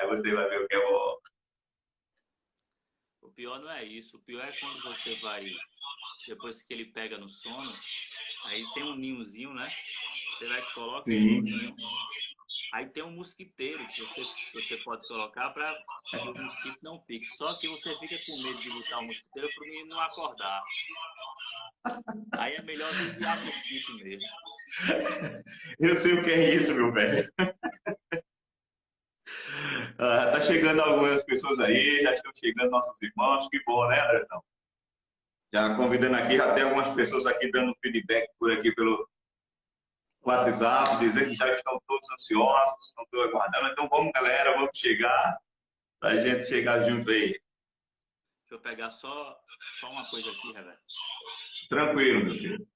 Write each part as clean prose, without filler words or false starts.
Aí você vai ver o que é bom. O pior não é isso. O pior é quando você vai, depois que ele pega no sono, aí tem um ninhozinho, né? Você vai coloca ele no Sim. ninho. Aí tem um mosquiteiro que você pode colocar para que o mosquito não pique. Só que você fica com medo de botar o mosquiteiro para o menino não acordar. Aí é melhor vigiar mosquito mesmo. Eu sei o que é isso, meu velho. Tá chegando algumas pessoas aí, já estão chegando nossos irmãos. Que bom, né, Andrezão? Já convidando aqui, já tem algumas pessoas aqui dando feedback por aqui pelo WhatsApp, dizendo que já estão todos ansiosos, estão todos aguardando. Então vamos, galera, vamos chegar, para a gente chegar junto aí. Deixa eu pegar só uma coisa aqui, Rebeca. Tranquilo, meu filho.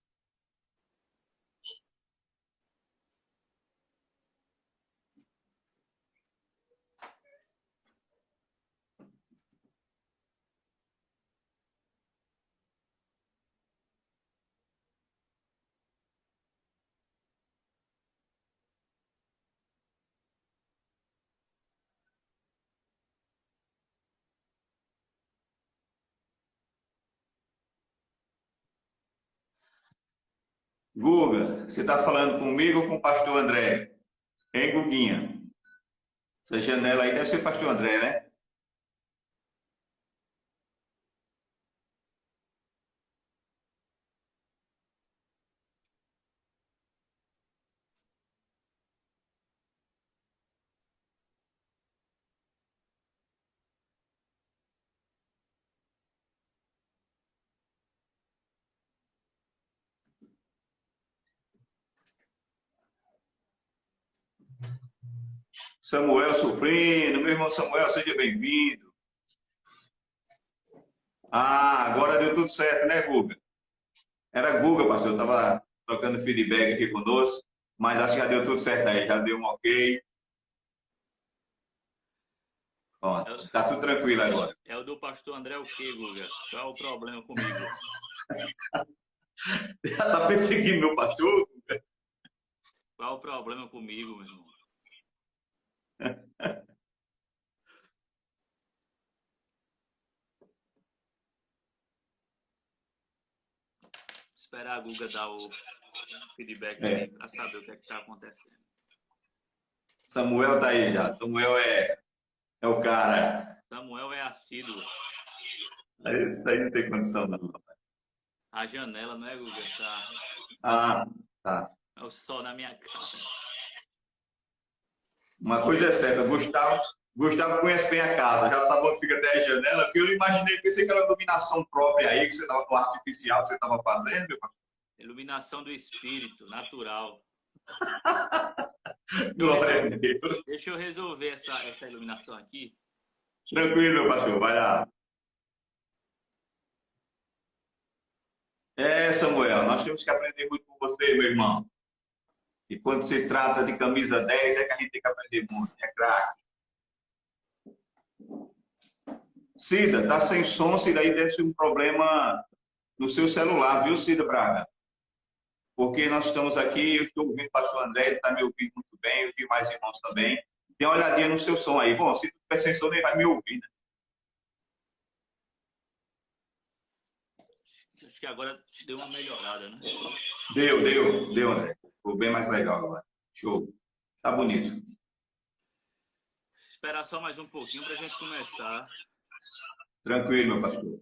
Guga, você está falando comigo ou com o pastor André? Hein, Guguinha? Essa janela aí deve ser pastor André, né? Samuel Suprino, meu irmão Samuel, seja bem-vindo. Ah, agora deu tudo certo, né, Guga? Era Guga, pastor, estava trocando feedback aqui conosco, mas acho que já deu tudo certo aí, já deu um ok. É, Pronto, está tudo tranquilo agora. é o do pastor André o quê, Guga? Qual é o problema comigo? Já está perseguindo meu pastor? Qual é o problema comigo, meu irmão? Esperar a Guga dar o feedback É, ali para saber o que é que está acontecendo. Samuel tá aí já. Samuel é o cara. Samuel é assíduo. Isso aí não tem condição, não. A janela, não é, Guga? Tá. Ah, tá. É o sol na minha cara. Uma coisa é Oxe, certa, Gustavo conhece bem a casa, já sabe onde fica até a janela, porque eu imaginei, pensei que era uma iluminação própria aí, que você estava com artificial que você estava fazendo, meu pastor. iluminação do espírito, natural. Deixa eu Glória a resolver, Deus. deixa eu resolver essa iluminação aqui. Tranquilo, meu pastor, vai lá. É, Samuel, nós temos que aprender muito com você, meu irmão. E quando se trata de camisa 10, é que a gente tem que aprender muito, é craque. Cida, tá sem som, Cida, aí deve ser um problema no seu celular, viu, Cida Braga? Porque nós estamos aqui, eu estou ouvindo o pastor André, ele está me ouvindo muito bem, eu vi mais irmãos também. Dê uma olhadinha no seu som aí. Bom, se tu tiver sem som, nem vai me ouvir, né? Acho que agora deu uma melhorada, né? Deu, André. Ficou bem mais legal agora. Show. Tá bonito. Esperar só mais um pouquinho para a gente começar. Tranquilo, meu pastor.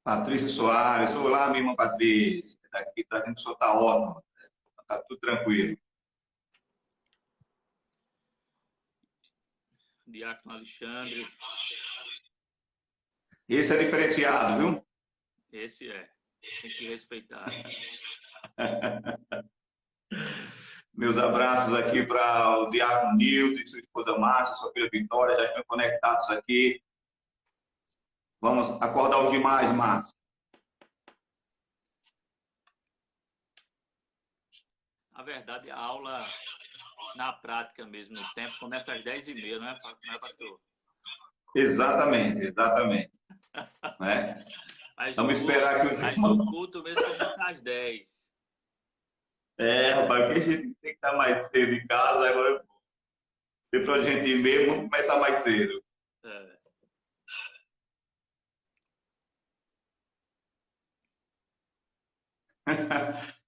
Patrícia Soares, olá, minha irmã Patrícia. Está aqui, está dizendo que o senhor está ótimo. Está tudo tranquilo. Diácono Alexandre, Esse é diferenciado, viu? esse é. Tem que respeitar. Meus abraços aqui para o Diácono Nilton e sua esposa Márcia, sua filha Vitória, já estão conectados aqui. Vamos acordar os demais, Márcia. Na verdade, a aula na prática mesmo, no tempo, começa às 10h30, não é, pastor? Exatamente. Né? Vamos esperar que os mas irmãos... o culto mesmo começa às 10. Rapaz, porque a gente tem que estar mais cedo em casa, agora tem pra gente ir mesmo, vamos começar mais cedo. É.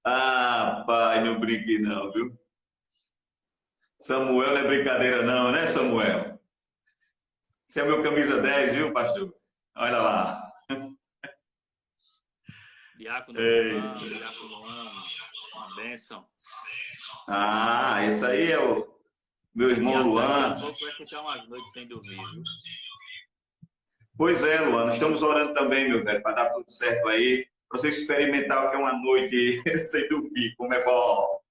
Ah, pai, não brinque não, viu? Samuel não é brincadeira não, né, Samuel? Você é meu camisa 10, viu, pastor? Olha lá. Diácono Ei. Luan, Diácono Luan, uma bênção. Esse aí é o meu irmão Daqui a Luan. pouco vai ficar umas noites sem dormir, viu? Pois é, Luan, estamos orando também, meu velho, para dar tudo certo aí, para você experimentar o que é uma noite sem dormir, como é bom.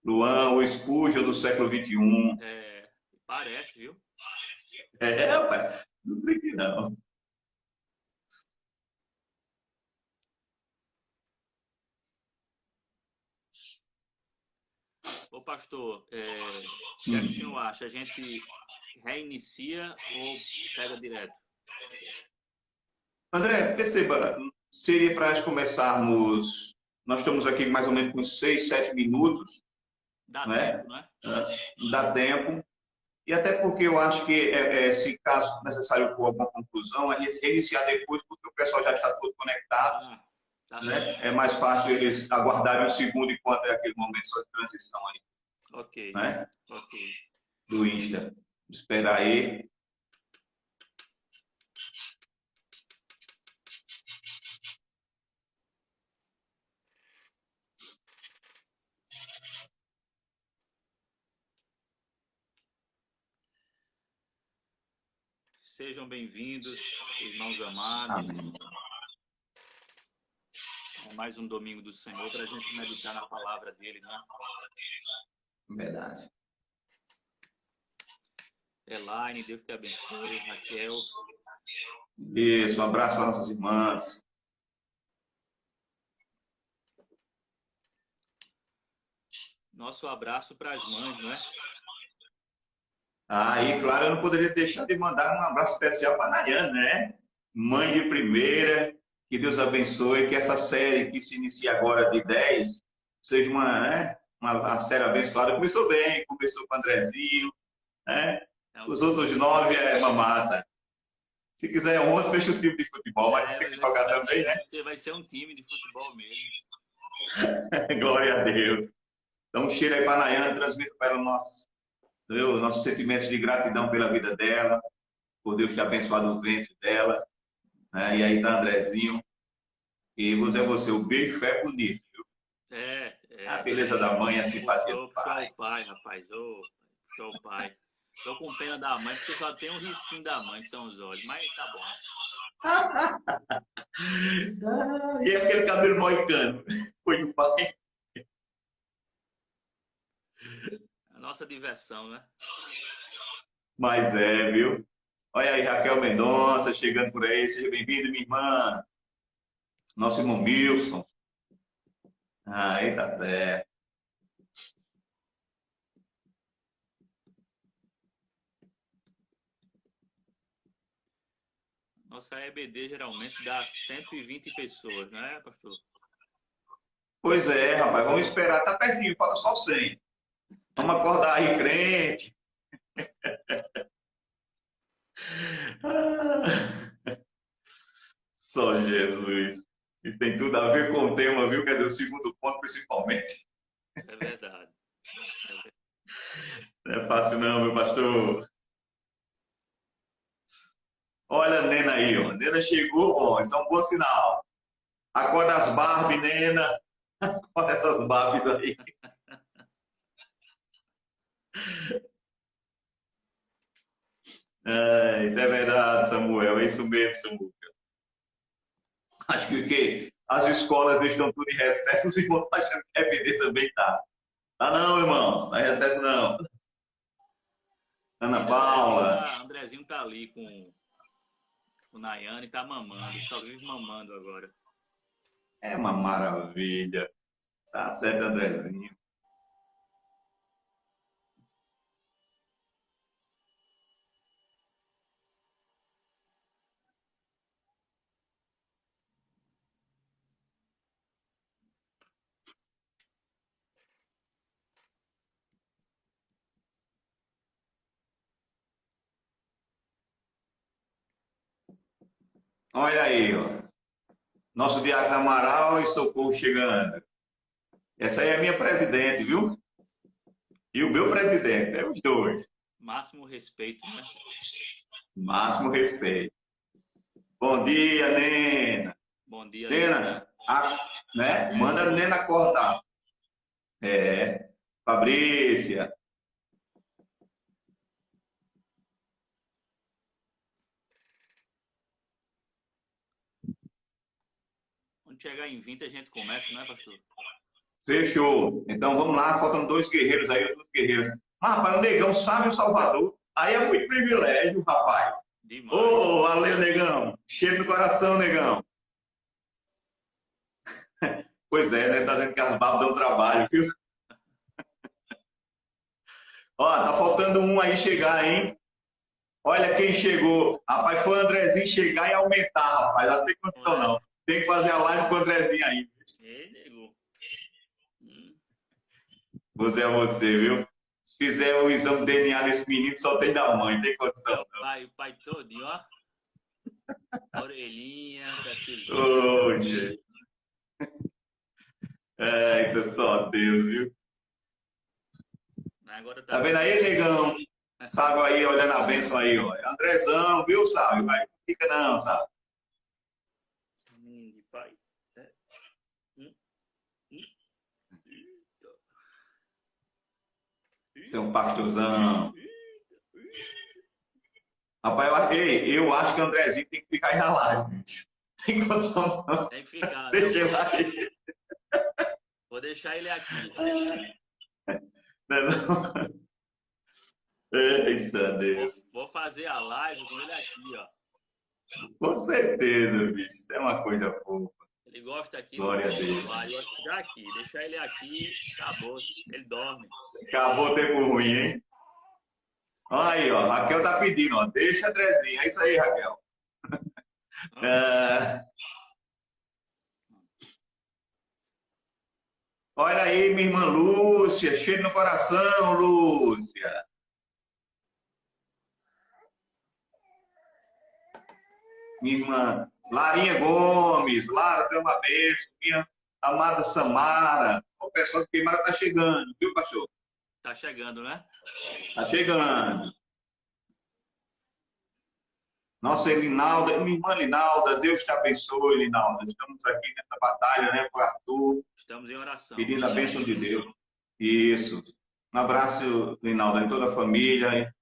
Luan, o Spurgeon do século XXI. É, parece, viu? Rapaz, não brinque não. Ô, pastor, o que é que o senhor acha? A gente reinicia ou pega direto? André, perceba, seria para nós começarmos, nós estamos aqui mais ou menos com 6, 7 minutos, Dá né? tempo, né? Dá tempo. E até porque eu acho que, se caso necessário for alguma conclusão, a gente reiniciar depois, porque o pessoal já está todo conectado, Ah, tá né? certo. É mais fácil eles aguardarem um segundo enquanto é aquele momento só de transição aí, Ok, né? ok. Do Insta. Esperar aí. Sejam bem-vindos, irmãos amados. Amém. É mais um domingo do Senhor para a gente meditar na palavra dele, né? Verdade. Elaine, Deus te abençoe. Raquel, Isso, um abraço para nossas irmãs. nosso abraço para as mães, não é? E claro, eu não poderia deixar de mandar um abraço especial para a Nayane, né? Mãe de primeira, que Deus abençoe, que essa série que se inicia agora de 10 seja uma série abençoada. Começou bem, começou com o Andrezinho, né? Os outros 9 é mamata. Se quiser 11, fecha o time de futebol, mas tem que jogar também, né? Vai ser um time de futebol mesmo. Glória a Deus. Então, um cheiro aí para a Nayane, transmito para ela nossos sentimentos de gratidão pela vida dela, por Deus ter abençoado o ventre dela, né? E aí tá Andrezinho. E você, o beijo é bonito, viu? A beleza da mãe, a simpatia do Puxou pai. o pai, rapaz. Puxou o pai. Tô com pena da mãe, porque só tem um risquinho da mãe, que são os olhos. Mas tá bom. E aquele cabelo moicano? Foi o pai. A nossa diversão, né? Mas viu? Olha aí, Raquel Mendonça chegando por aí. Seja bem-vindo, minha irmã. Nosso irmão Milson. Aí tá certo. Nossa EBD geralmente dá 120 pessoas, né, pastor? Pois é, rapaz, vamos esperar, tá pertinho, falta só 100. Vamos acordar aí, crente. Só Jesus. Isso tem tudo a ver com o tema, viu? Quer dizer, o segundo ponto, principalmente. É verdade. Não é fácil não, meu pastor. Olha a Nena aí, ó. A Nena chegou, ó. Isso é um bom sinal. Acorda as Barbie, Nena. Acorda essas Barbies aí. É verdade, Samuel. É isso mesmo, Samuel. Acho que as escolas estão tudo em recesso, os irmãos estão achando que a EBD também tá. Tá não, irmão. Não é recesso não. Ana Sim, Paula. Andrezinho tá ali com o Nayane, tá mamando. Só vive mamando agora. É uma maravilha. Tá certo, Andrezinho. Olha aí, ó. Nosso Diácono Amaral e Socorro chegando. Essa aí é a minha presidente, viu? E o meu presidente, é os dois. Máximo respeito, né? Máximo respeito. Bom dia, Nena. Bom dia, Nena, né? Manda a Nena acordar. Fabrícia. Quando chegar em 20, a gente começa, não é, pastor? Fechou. Então vamos lá, faltam 2 guerreiros aí, 2 guerreiros. Rapaz, o Negão sabe o Salvador. Aí é muito privilégio, rapaz. Demais. Ô, valeu, Negão. Cheio no coração, Negão. Pois é, né? Tá dizendo que as babas dão trabalho, viu? Ó, tá faltando um aí chegar, hein? Olha quem chegou. Rapaz, foi o Andrezinho chegar e aumentar, rapaz. Não tem condição, não. Tem que fazer a live com o Andrezinho aí. Negou. Você é você, viu? Se fizer o exame de DNA desse menino, só tem da mãe. Tem condição, não. O pai todinho, ó. Orelhinha, perfilzinho. Ô, gente. Eita, só Deus, viu? Agora Tá vendo aí, Negão? Sabe aí, olhando a bênção aí, ó. Andrezão, viu, sabe? Vai, fica não, sabe? De pai. Você é um pastorzão. Rapaz, eu acho que o Andrezinho tem que ficar aí na live, bicho. Tem condição, não. Tem que ficar, Deixa ele aí. Vou deixar ele aqui. Não. Eita, Deus. Vou fazer a live com ele aqui, ó. Com certeza, bicho. Isso é uma coisa fofa. Ele gosta aqui. Glória a Deus. Vai ficar aqui. Deixar ele aqui, acabou. Ele dorme. Acabou o tempo ruim, hein? Aí, ó. Raquel tá pedindo, ó. Deixa Andrezinho. É isso aí, Raquel. Olha aí, minha irmã Lúcia. Cheio no coração, Lúcia. Minha irmã Larinha Gomes. Lara, tem uma beijo. Minha amada Samara. O pessoal de Queimara tá chegando, viu, pastor? Tá chegando, né? Tá chegando. Nossa, Linalda, minha irmã Linalda, Deus te abençoe, Linalda. Estamos aqui nessa batalha, né, por Arthur. Estamos em oração. Pedindo a bênção de Deus. Isso. Um abraço, Linalda, em toda a família.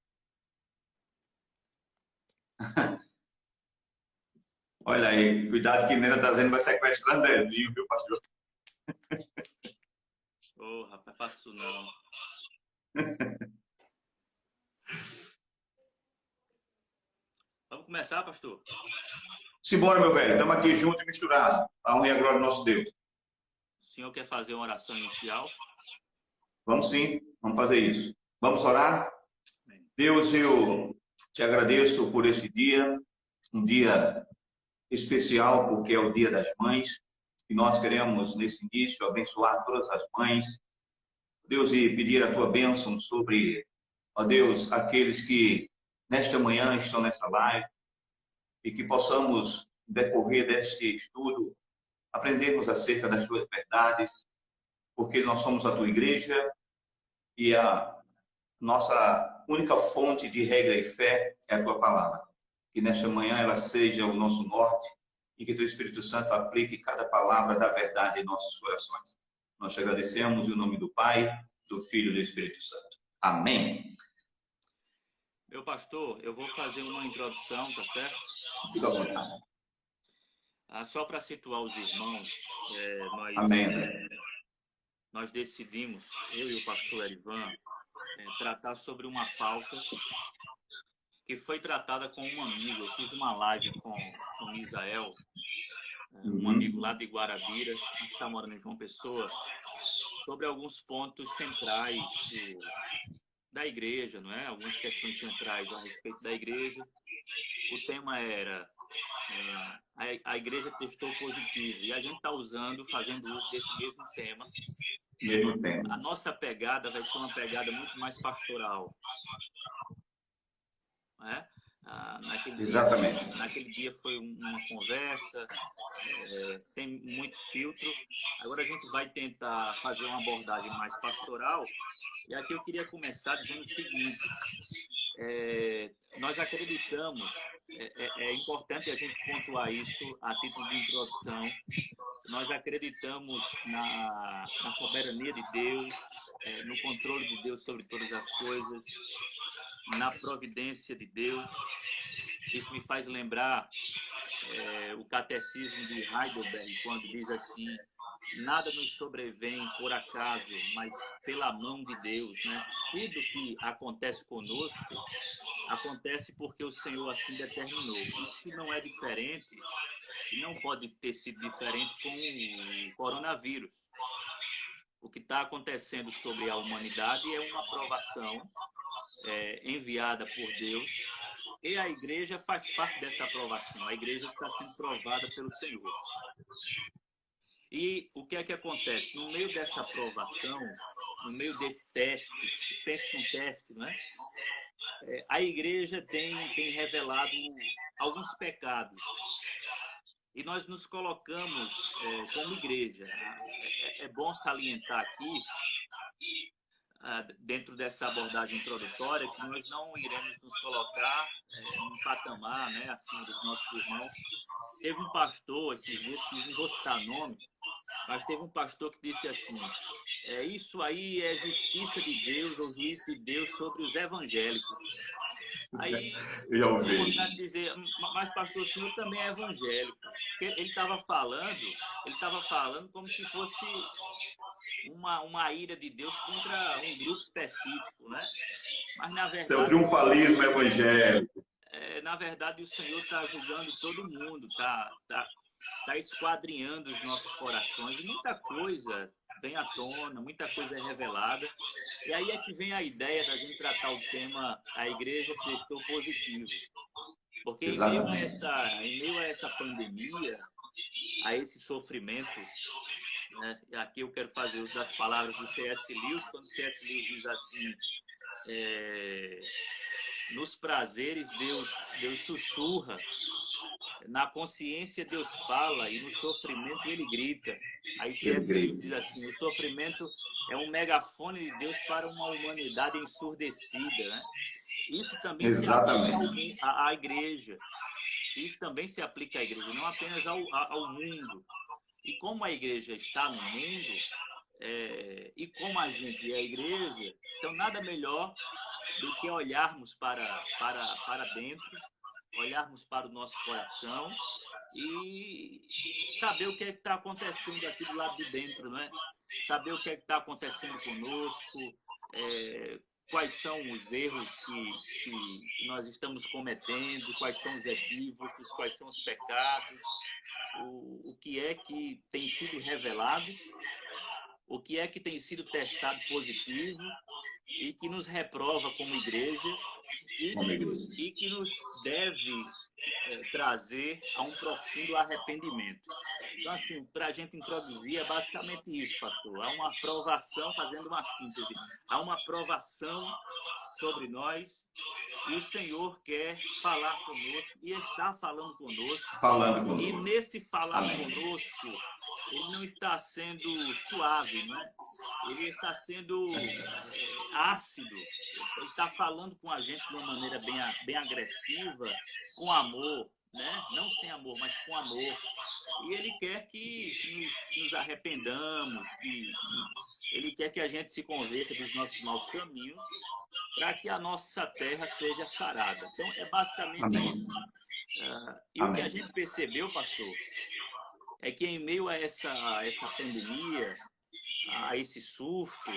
Olha aí, cuidado que Nena tá dizendo que vai sequestrar Andrezinho, viu, pastor? Ô, rapaz, faço isso não. Vamos começar, pastor? Simbora, meu velho. Estamos aqui juntos e misturados. A honra e a glória do nosso Deus. O senhor quer fazer uma oração inicial? Vamos sim, vamos fazer isso. Vamos orar? Deus, eu te agradeço por esse dia, um dia especial, porque é o Dia das Mães, e nós queremos, nesse início, abençoar todas as mães. Deus, e pedir a tua bênção sobre, ó Deus, aqueles que nesta manhã estão nessa live, e que possamos, no decorrer deste estudo, aprendermos acerca das tuas verdades, porque nós somos a tua igreja, e a nossa única fonte de regra e fé é a tua palavra. Que nesta manhã ela seja o nosso norte e que teu Espírito Santo aplique cada palavra da verdade em nossos corações. Nós te agradecemos em nome do Pai, do Filho e do Espírito Santo. Amém. Meu pastor, eu vou fazer uma introdução, tá certo? Fica à vontade. Só para situar os irmãos, Amém. Nós decidimos, eu e o pastor Erivan, tratar sobre uma pauta que foi tratada com um amigo. Eu fiz uma live com Isael, um amigo lá de Guarabira, que está morando em João Pessoa, sobre alguns pontos centrais da igreja, não é? Algumas questões centrais a respeito da igreja. O tema era a igreja testou positivo, e a gente está fazendo uso desse mesmo tema. A nossa pegada vai ser uma pegada muito mais pastoral. Exatamente. Naquele dia foi uma conversa, sem muito filtro. Agora a gente vai tentar fazer uma abordagem mais pastoral. E aqui eu queria começar dizendo o seguinte: nós acreditamos, é importante a gente pontuar isso a título de introdução, nós acreditamos na soberania de Deus, no controle de Deus sobre todas as coisas, na providência de Deus. Isso me faz lembrar o catecismo de Heidelberg, quando diz assim: nada nos sobrevém por acaso, mas pela mão de Deus, né? Tudo que acontece conosco acontece porque o Senhor assim determinou. Isso não é diferente e não pode ter sido diferente com o coronavírus. O que está acontecendo sobre a humanidade é uma provação enviada por Deus, e a igreja faz parte dessa aprovação. A igreja está sendo provada pelo Senhor. E o que é que acontece? No meio dessa aprovação, no meio desse teste com teste, né? A igreja tem revelado alguns pecados. E nós nos colocamos como igreja. É bom salientar aqui, dentro dessa abordagem introdutória, que nós não iremos nos colocar num patamar, né, acima dos nossos irmãos. Teve um pastor esses dias, que não vou citar nome, mas teve um pastor que disse assim: isso aí é justiça de Deus, ou juízo de Deus sobre os evangélicos. Aí eu tenho vontade de dizer: mas pastor, o senhor também é evangélico. Porque ele estava falando como se fosse uma ira de Deus contra um grupo específico, né? Mas na verdade... Seu triunfalismo evangélico. Na verdade, o Senhor está julgando todo mundo, está esquadrinhando os nossos corações, e muita coisa vem à tona, muita coisa é revelada. E aí é que vem a ideia da gente tratar o tema A Igreja Testou Positivo. Porque em meio a essa pandemia, a esse sofrimento, né? Aqui eu quero fazer uso das palavras do C.S. Lewis, quando C.S. Lewis diz assim: nos prazeres Deus sussurra, na consciência Deus fala, e no sofrimento ele grita. Aí C.S. Lewis diz assim: o sofrimento é um megafone de Deus para uma humanidade ensurdecida, né? Isso também se aplica à igreja. Isso também se aplica à igreja, não apenas ao mundo. E como a igreja está no mundo, e como a gente é a igreja, então nada melhor do que olharmos para dentro, olharmos para o nosso coração e saber o que é que está acontecendo aqui do lado de dentro, né? Saber o que é que está acontecendo conosco, quais são os erros que nós estamos cometendo, quais são os equívocos, quais são os pecados, o que é que tem sido revelado, o que é que tem sido testado positivo e que nos reprova como igreja e que nos deve trazer a um profundo arrependimento. Então, assim, para a gente introduzir, é basicamente isso, pastor. Há uma aprovação, fazendo uma síntese, há uma aprovação sobre nós e o Senhor quer falar conosco e está falando conosco. E nesse falar conosco, ele não está sendo suave, não é? Ele está sendo ácido. Ele está falando com a gente de uma maneira bem agressiva, com amor, né? Não sem amor, mas com amor. E ele quer que nos arrependamos, ele quer que a gente se converta dos nossos maus caminhos, para que a nossa terra seja sarada. Então, é basicamente isso. E o que a gente percebeu, pastor, é que em meio a essa pandemia, a esse surto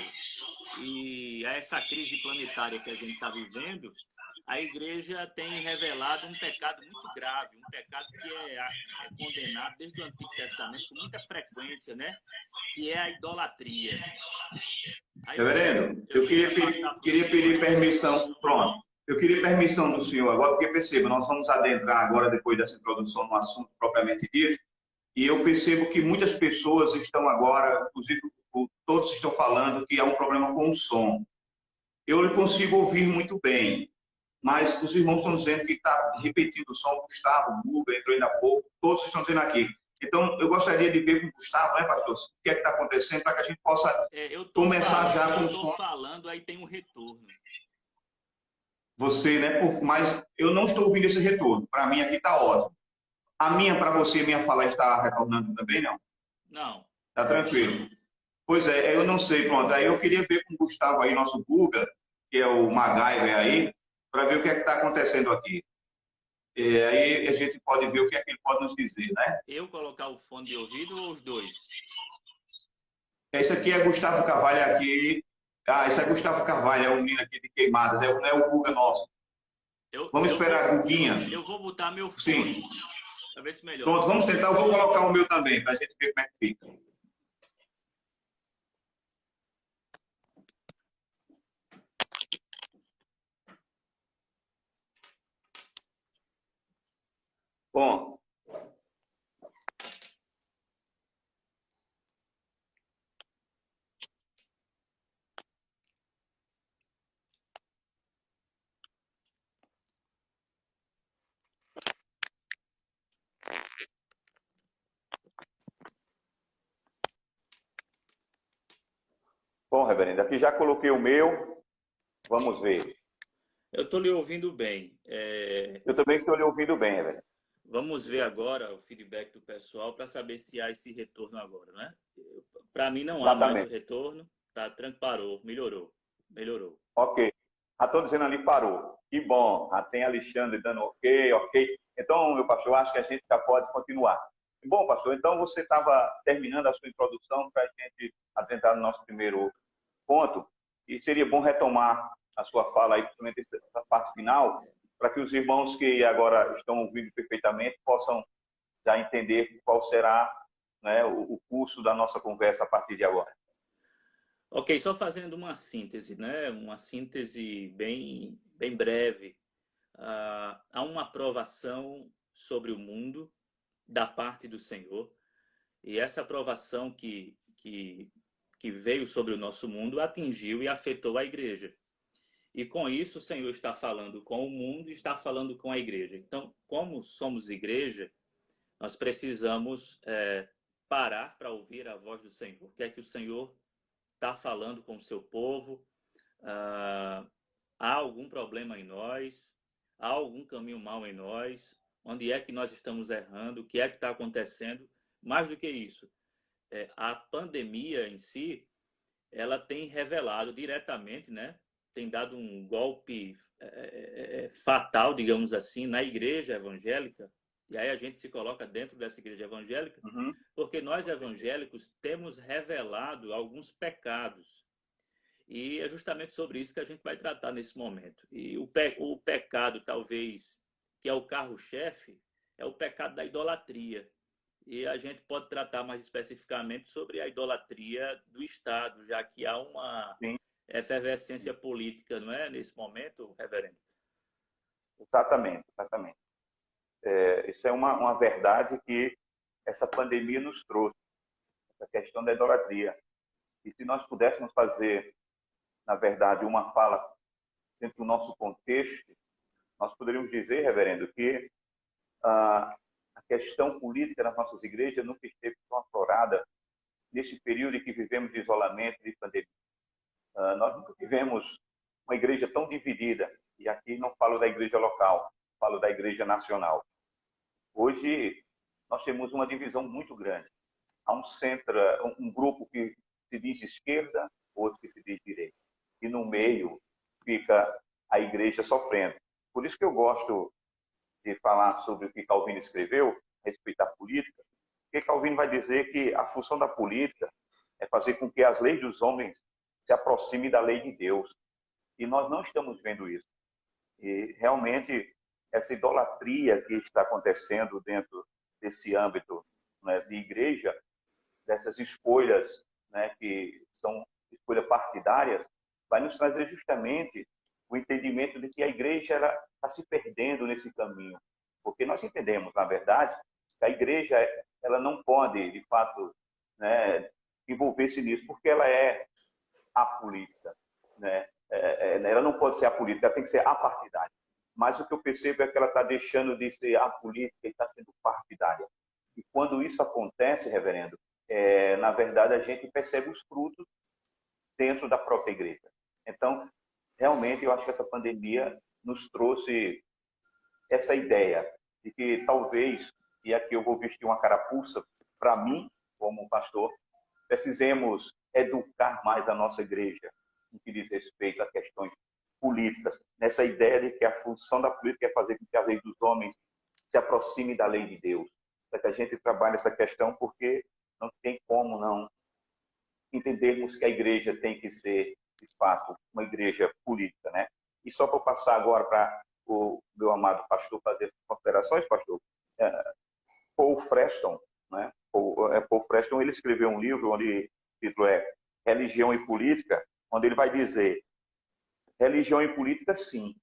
e a essa crise planetária que a gente está vivendo, a igreja tem revelado um pecado muito grave, um pecado que é condenado desde o Antigo Testamento com muita frequência, né? Que é a idolatria. Reverendo, eu queria pedir permissão, pronto. Eu queria permissão do senhor agora, porque perceba, nós vamos adentrar agora, depois dessa introdução, no assunto propriamente dito, e eu percebo que muitas pessoas estão agora, inclusive todos estão falando que há um problema com o som. Eu consigo ouvir muito bem, mas os irmãos estão dizendo que está repetindo o som. O Gustavo, o Guga entrou ainda há pouco, todos estão dizendo aqui. Então, eu gostaria de ver com o Gustavo, né, pastor, o que é que está acontecendo, para que a gente possa começar já com o som. Eu estou falando, aí tem um retorno. Você, né? Mas eu não estou ouvindo esse retorno. Para mim aqui está ótimo. A minha, para você, minha fala está retornando também, não? Não. Está tranquilo. Pois é, eu não sei, pronto. Aí eu queria ver com o Gustavo aí, nosso Guga, que é o MacGyver aí, para ver o que é que está acontecendo aqui. Aí a gente pode ver o que é que ele pode nos dizer, né? Eu colocar o fone de ouvido ou os dois? Esse aqui é Gustavo Carvalho aqui. Ah, esse é Gustavo Carvalho, é um menino aqui de Queimadas, não é o Guga nosso. Vamos esperar a Guguinha. Eu vou botar meu fone. Sim. Para ver se melhora. Pronto, vamos tentar. Eu vou colocar o meu também, para a gente ver como é que fica. Bom. Bom, reverendo, aqui já coloquei o meu. Vamos ver. Eu estou lhe ouvindo bem. Eu também estou lhe ouvindo bem, reverendo. Vamos ver agora o feedback do pessoal para saber se há esse retorno agora, né? Para mim não há mais o retorno. Tá, parou, melhorou. Ok. Estou dizendo ali parou. Que bom. Tem Alexandre dando ok. Então, meu pastor, acho que a gente já pode continuar. Bom, pastor, então você estava terminando a sua introdução para a gente adentrar no nosso primeiro ponto. E seria bom retomar a sua fala aí, principalmente essa parte final, para que os irmãos que agora estão ouvindo perfeitamente possam já entender qual será, né, o curso da nossa conversa a partir de agora. Ok, só fazendo uma síntese, né? Uma síntese bem breve. Há uma aprovação sobre o mundo da parte do Senhor, e essa aprovação que veio sobre o nosso mundo atingiu e afetou a igreja. E com isso o Senhor está falando com o mundo e está falando com a igreja. Então, como somos igreja, nós precisamos parar para ouvir a voz do Senhor. O que é que o Senhor está falando com o seu povo? Há algum problema em nós? Há algum caminho mau em nós? Onde é que nós estamos errando? O que é que está acontecendo? Mais do que isso, a pandemia em si, ela tem revelado diretamente, né? Tem dado um golpe fatal, digamos assim, na igreja evangélica. E aí a gente se coloca dentro dessa igreja evangélica, porque nós evangélicos temos revelado alguns pecados. E é justamente sobre isso que a gente vai tratar nesse momento. E o pecado, talvez, que é o carro-chefe, é o pecado da idolatria. E a gente pode tratar mais especificamente sobre a idolatria do Estado, já que há uma efervescência política, não é, nesse momento, reverendo? Exatamente. Isso é uma verdade que essa pandemia nos trouxe, essa questão da idolatria. E se nós pudéssemos fazer, na verdade, uma fala dentro do nosso contexto, nós poderíamos dizer, reverendo, que a questão política nas nossas igrejas nunca esteve tão aflorada nesse período em que vivemos de isolamento e de pandemia. Nós nunca tivemos uma igreja tão dividida, e aqui não falo da igreja local, falo da igreja nacional. Hoje, nós temos uma divisão muito grande. Há um grupo que se diz esquerda, outro que se diz direita. E no meio fica a igreja sofrendo. Por isso que eu gosto de falar sobre o que Calvino escreveu a respeito da política, porque Calvino vai dizer que a função da política é fazer com que as leis dos homens se aproximem da lei de Deus. E nós não estamos vendo isso. E realmente essa idolatria que está acontecendo dentro desse âmbito, né, de igreja, dessas escolhas, né, que são escolhas partidárias, vai nos trazer justamente o entendimento de que a igreja está se perdendo nesse caminho. Porque nós entendemos, na verdade, que a igreja ela não pode, de fato, né, envolver-se nisso, porque ela é apolítica. Né? Ela não pode ser apolítica, ela tem que ser apartidária. mas o que eu percebo é que ela está deixando de ser apolítica e está sendo partidária. E quando isso acontece, reverendo, na verdade a gente percebe os frutos dentro da própria igreja. Então, realmente, eu acho que essa pandemia nos trouxe essa ideia de que talvez, e aqui eu vou vestir uma carapuça, para mim, como pastor, precisemos educar mais a nossa igreja no que diz respeito a questões políticas, nessa ideia de que a função da política é fazer com que a lei dos homens se aproxime da lei de Deus. Para que a gente trabalhe essa questão, porque não tem como não entendermos que a igreja tem que ser, de fato, uma igreja política, né? E só para passar agora para o meu amado pastor fazer considerações, pastor, Paul Freston, né? Paul Freston, ele escreveu um livro onde o título é Religião e Política, onde ele vai dizer: religião e política, sim.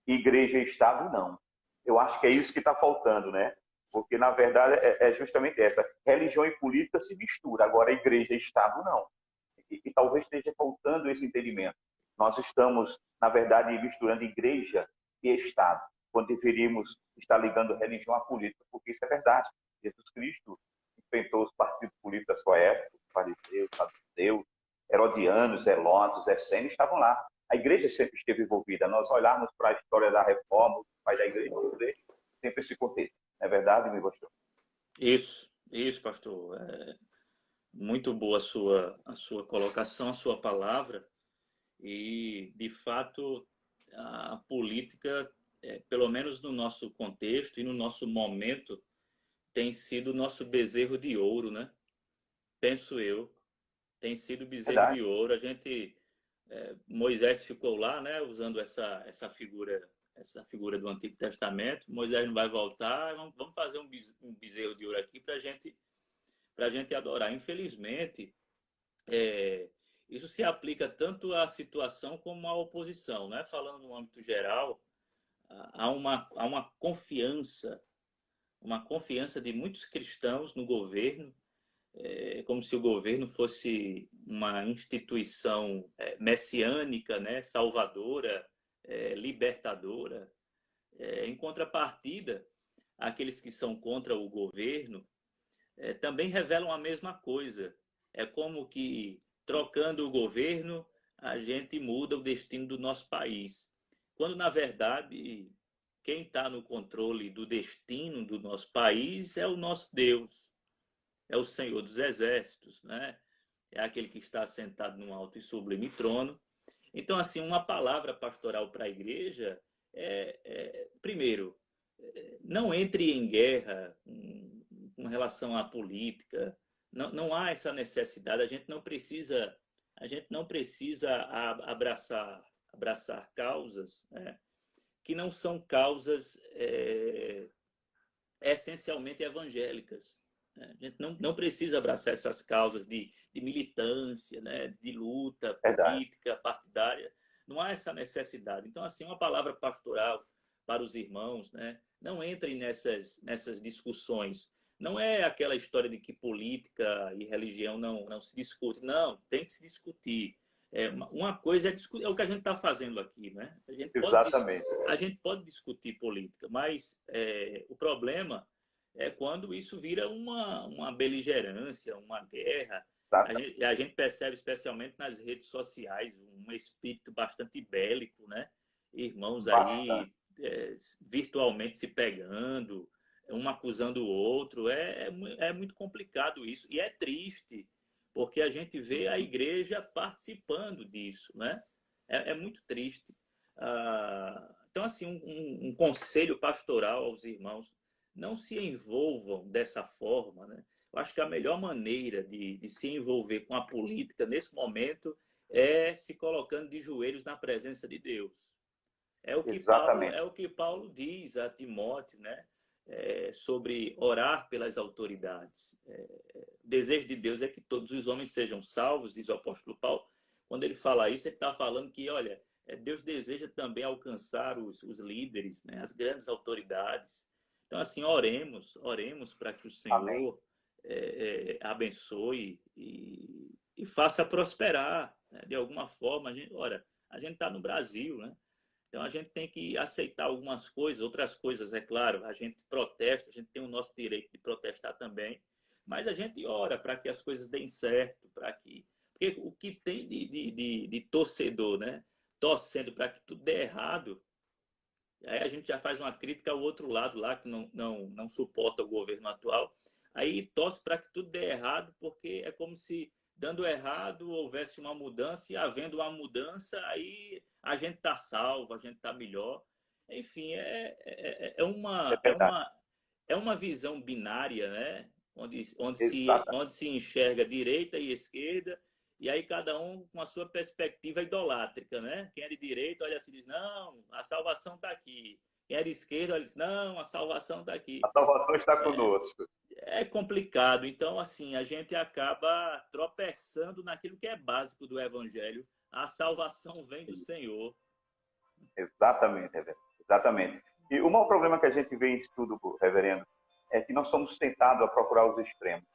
Igreja e Estado, não. Eu acho que é isso que está faltando, né? Porque, na verdade, é justamente essa. Religião e política se mistura. Agora, igreja e Estado, não. E talvez esteja faltando esse entendimento. Nós estamos, na verdade, misturando igreja e Estado, quando deveríamos estar ligando religião à política, porque isso é verdade. Jesus Cristo enfrentou os partidos políticos da sua época, os fariseus, saduceus, herodianos, zelotes, essênios, estavam lá. A igreja sempre esteve envolvida. Nós olharmos para a história da reforma, o pai da igreja, sempre esse contexto. Não é verdade, meu pastor? Isso, pastor. Muito boa a sua colocação, a sua palavra. E, de fato, a política, pelo menos no nosso contexto e no nosso momento, tem sido o nosso bezerro de ouro, né? Penso eu. Tem sido bezerro Verdade. de ouro. A gente, Moisés ficou lá, né? Usando essa figura do Antigo Testamento. Moisés não vai voltar. Vamos fazer um bezerro de ouro aqui para a gente adorar. Infelizmente, isso se aplica tanto à situação como à oposição, né? Falando no âmbito geral, há uma confiança de muitos cristãos no governo, como se o governo fosse uma instituição messiânica, né? Salvadora, libertadora. Em contrapartida, aqueles que são contra o governo também revelam a mesma coisa. É como que, trocando o governo, a gente muda o destino do nosso país. Quando, na verdade, quem está no controle do destino do nosso país é o nosso Deus, é o Senhor dos Exércitos, né? É aquele que está sentado num alto e sublime trono. Então, assim, uma palavra pastoral para a igreja primeiro, não entre em guerra com relação à política. Não há essa necessidade. A gente não precisa abraçar causas, né, que não são causas essencialmente evangélicas. Né? A gente não precisa abraçar essas causas de militância, né, de luta Verdade. política, partidária. Não há essa necessidade. Então, assim, uma palavra pastoral para os irmãos, né? Não entrem nessas discussões. Não é aquela história de que política e religião não se discute. Não, tem que se discutir. Uma coisa é o que a gente está fazendo aqui, né? Exatamente. A gente pode discutir política, mas o problema é quando isso vira uma beligerância, uma guerra. A gente percebe, especialmente nas redes sociais, um espírito bastante bélico, né? Irmãos aí virtualmente se pegando, um acusando o outro. É muito complicado isso. E é triste, porque a gente vê a igreja participando disso, né? É muito triste. Então, assim, um conselho pastoral aos irmãos: não se envolvam dessa forma, né? Eu acho que a melhor maneira de se envolver com a política nesse momento é se colocando de joelhos na presença de Deus. É o que Paulo diz a Timóteo, né? Sobre orar pelas autoridades. O desejo de Deus é que todos os homens sejam salvos, diz o apóstolo Paulo. Quando ele fala isso, ele está falando que, olha, Deus deseja também alcançar os líderes, né? As grandes autoridades. Então, assim, oremos para que o Senhor abençoe e faça prosperar, né? De alguma forma. A gente está no Brasil, né? Então a gente tem que aceitar algumas coisas, outras coisas, é claro, a gente protesta, a gente tem o nosso direito de protestar também, mas a gente ora para que as coisas deem certo, para que. Porque o que tem de torcedor, né? Torcendo para que tudo dê errado, aí a gente já faz uma crítica ao outro lado lá, que não suporta o governo atual. Aí torce para que tudo dê errado, porque é como se dando errado houvesse uma mudança, e havendo uma mudança, aí a gente está salvo, a gente está melhor. Enfim, É verdade. é uma visão binária, né? Exata, Onde se enxerga direita e esquerda, e aí cada um com a sua perspectiva idolátrica, né? Quem é de direita olha assim e diz, não, a salvação está aqui. Quem é de esquerda olha e diz, não, a salvação está a aqui. salvação está conosco. É complicado. Então, assim, a gente acaba tropeçando naquilo que é básico do Evangelho. A salvação vem do Senhor. Exatamente, reverendo. Exatamente. E o maior problema que a gente vê em estudo, reverendo, é que nós somos tentados a procurar os extremos.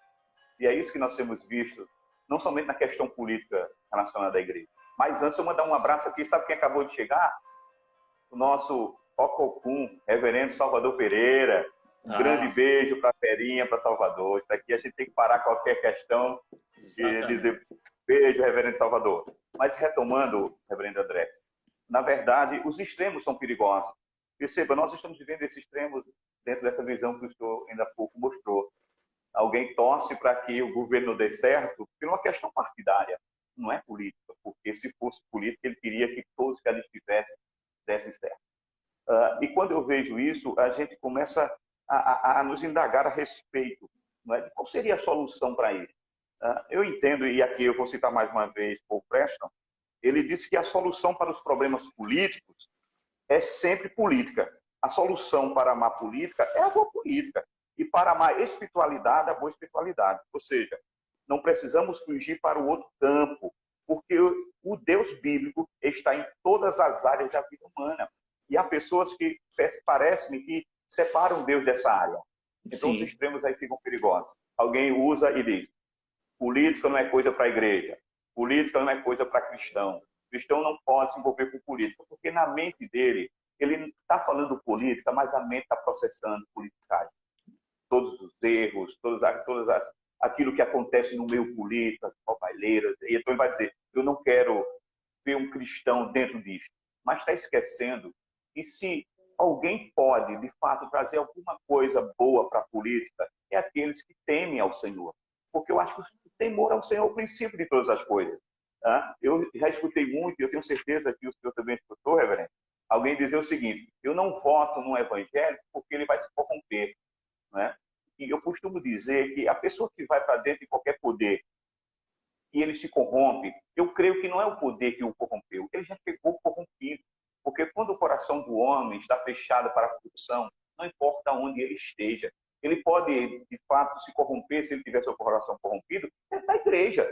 E é isso que nós temos visto, não somente na questão política relacionada à igreja. Mas antes eu mandar um abraço aqui, sabe quem acabou de chegar? O nosso Ococum, reverendo Salvador Pereira. Um grande Ah, beijo para a Ferinha, para Salvador. Isso daqui a gente tem que parar qualquer questão e exatamente. dizer beijo, reverendo Salvador. Mas retomando, reverendo André, na verdade, os extremos são perigosos. Perceba, nós estamos vivendo esses extremos dentro dessa visão que o senhor ainda há pouco mostrou. Alguém torce para que o governo dê certo por uma questão partidária, não é política, porque se fosse política, ele queria que todos que ali estivessem dessem certo. E quando eu vejo isso, a gente começa a nos indagar a respeito, não é? De qual seria a solução para isso. Eu entendo, e aqui eu vou citar mais uma vez Paul Preston, ele disse que a solução para os problemas políticos é sempre política. A solução para a má política é a boa política. E para a má espiritualidade, a boa espiritualidade. Ou seja, não precisamos fugir para o outro campo, porque o Deus bíblico está em todas as áreas da vida humana. E há pessoas que parece-me que separam Deus dessa área. Então os Sim, extremos aí ficam perigosos. Alguém usa e diz, política não é coisa para a igreja, política não é coisa para cristão. Cristão não pode se envolver com política, porque na mente dele, ele está falando política, mas a mente está processando politicagem. Todos os erros, aquilo que acontece no meio político, as roubalheiras. E então ele vai dizer, eu não quero ver um cristão dentro disso. Mas está esquecendo que se alguém pode, de fato, trazer alguma coisa boa para a política, é aqueles que temem ao Senhor. Porque eu acho que o temor ao Senhor é o princípio de todas as coisas. Eu já escutei muito, e eu tenho certeza que o senhor também escutou, reverendo, alguém dizer o seguinte, eu não voto no evangélico porque ele vai se corromper. Né? E eu costumo dizer que a pessoa que vai para dentro de qualquer poder e ele se corrompe, eu creio que não é o poder que o corrompeu, ele já pegou corrompido. Porque quando o coração do homem está fechado para a corrupção, não importa onde ele esteja, ele pode, de fato, se corromper, se ele tiver seu coração corrompido, dentro da igreja.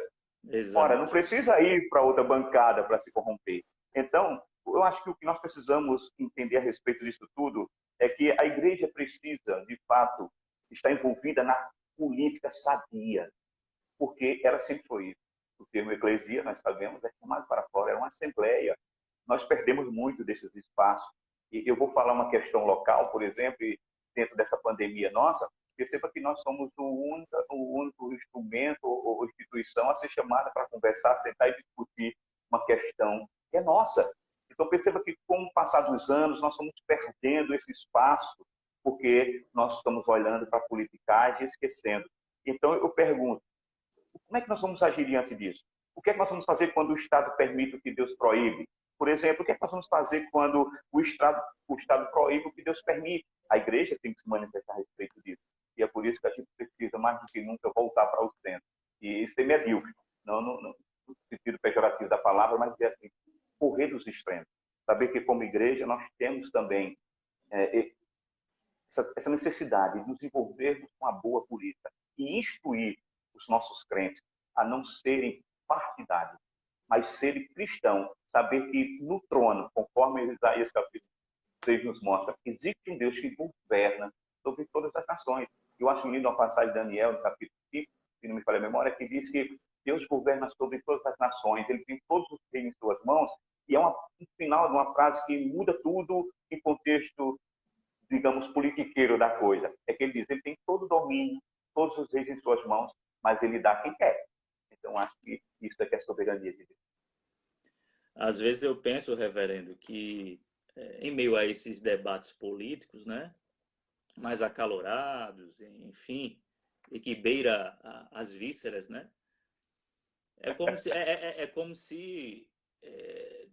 Ora, não exato. precisa ir para outra bancada para se corromper. Então, eu acho que o que nós precisamos entender a respeito disso tudo é que a igreja precisa, de fato, estar envolvida na política sadia, porque ela sempre foi isso. O termo eclesia, nós sabemos, é chamado para fora, é uma assembleia. Nós perdemos muito desses espaços. E eu vou falar uma questão local, por exemplo, e dentro dessa pandemia nossa, perceba que nós somos o único instrumento ou instituição a ser chamada para conversar, sentar e discutir uma questão que é nossa. Então perceba que com o passar dos anos nós estamos perdendo esse espaço porque nós estamos olhando para a politicagem e esquecendo. Então eu pergunto, como é que nós vamos agir diante disso? O que é que nós vamos fazer quando o Estado permite o que Deus proíbe? Por exemplo, o que é que nós vamos fazer quando o Estado proíbe o que Deus permite? A igreja tem que se manifestar a respeito disso. E é por isso que a gente precisa, mais do que nunca, voltar para o centro. E ser medíocre, não no sentido pejorativo da palavra, mas dizer assim, correr dos extremos. Saber que, como igreja, nós temos também essa necessidade de nos envolvermos com a boa política e instruir os nossos crentes a não serem partidários, mas serem cristãos, saber que no trono, conforme Isaías capítulo 6 nos mostra, existe um Deus que governa sobre todas as nações. Eu acho lindo uma passagem de Daniel, no capítulo 5, se não me falha a memória, que diz que Deus governa sobre todas as nações, ele tem todos os reinos em suas mãos, e é um final de uma frase que muda tudo em contexto, digamos, politiqueiro da coisa. É que ele diz, ele tem todo o domínio, todos os reis em suas mãos, mas ele dá quem quer. Então, acho que isso é que é soberania de Deus. Às vezes eu penso, reverendo, que em meio a esses debates políticos, né, mais acalorados, enfim, e que beira as vísceras, né, é como se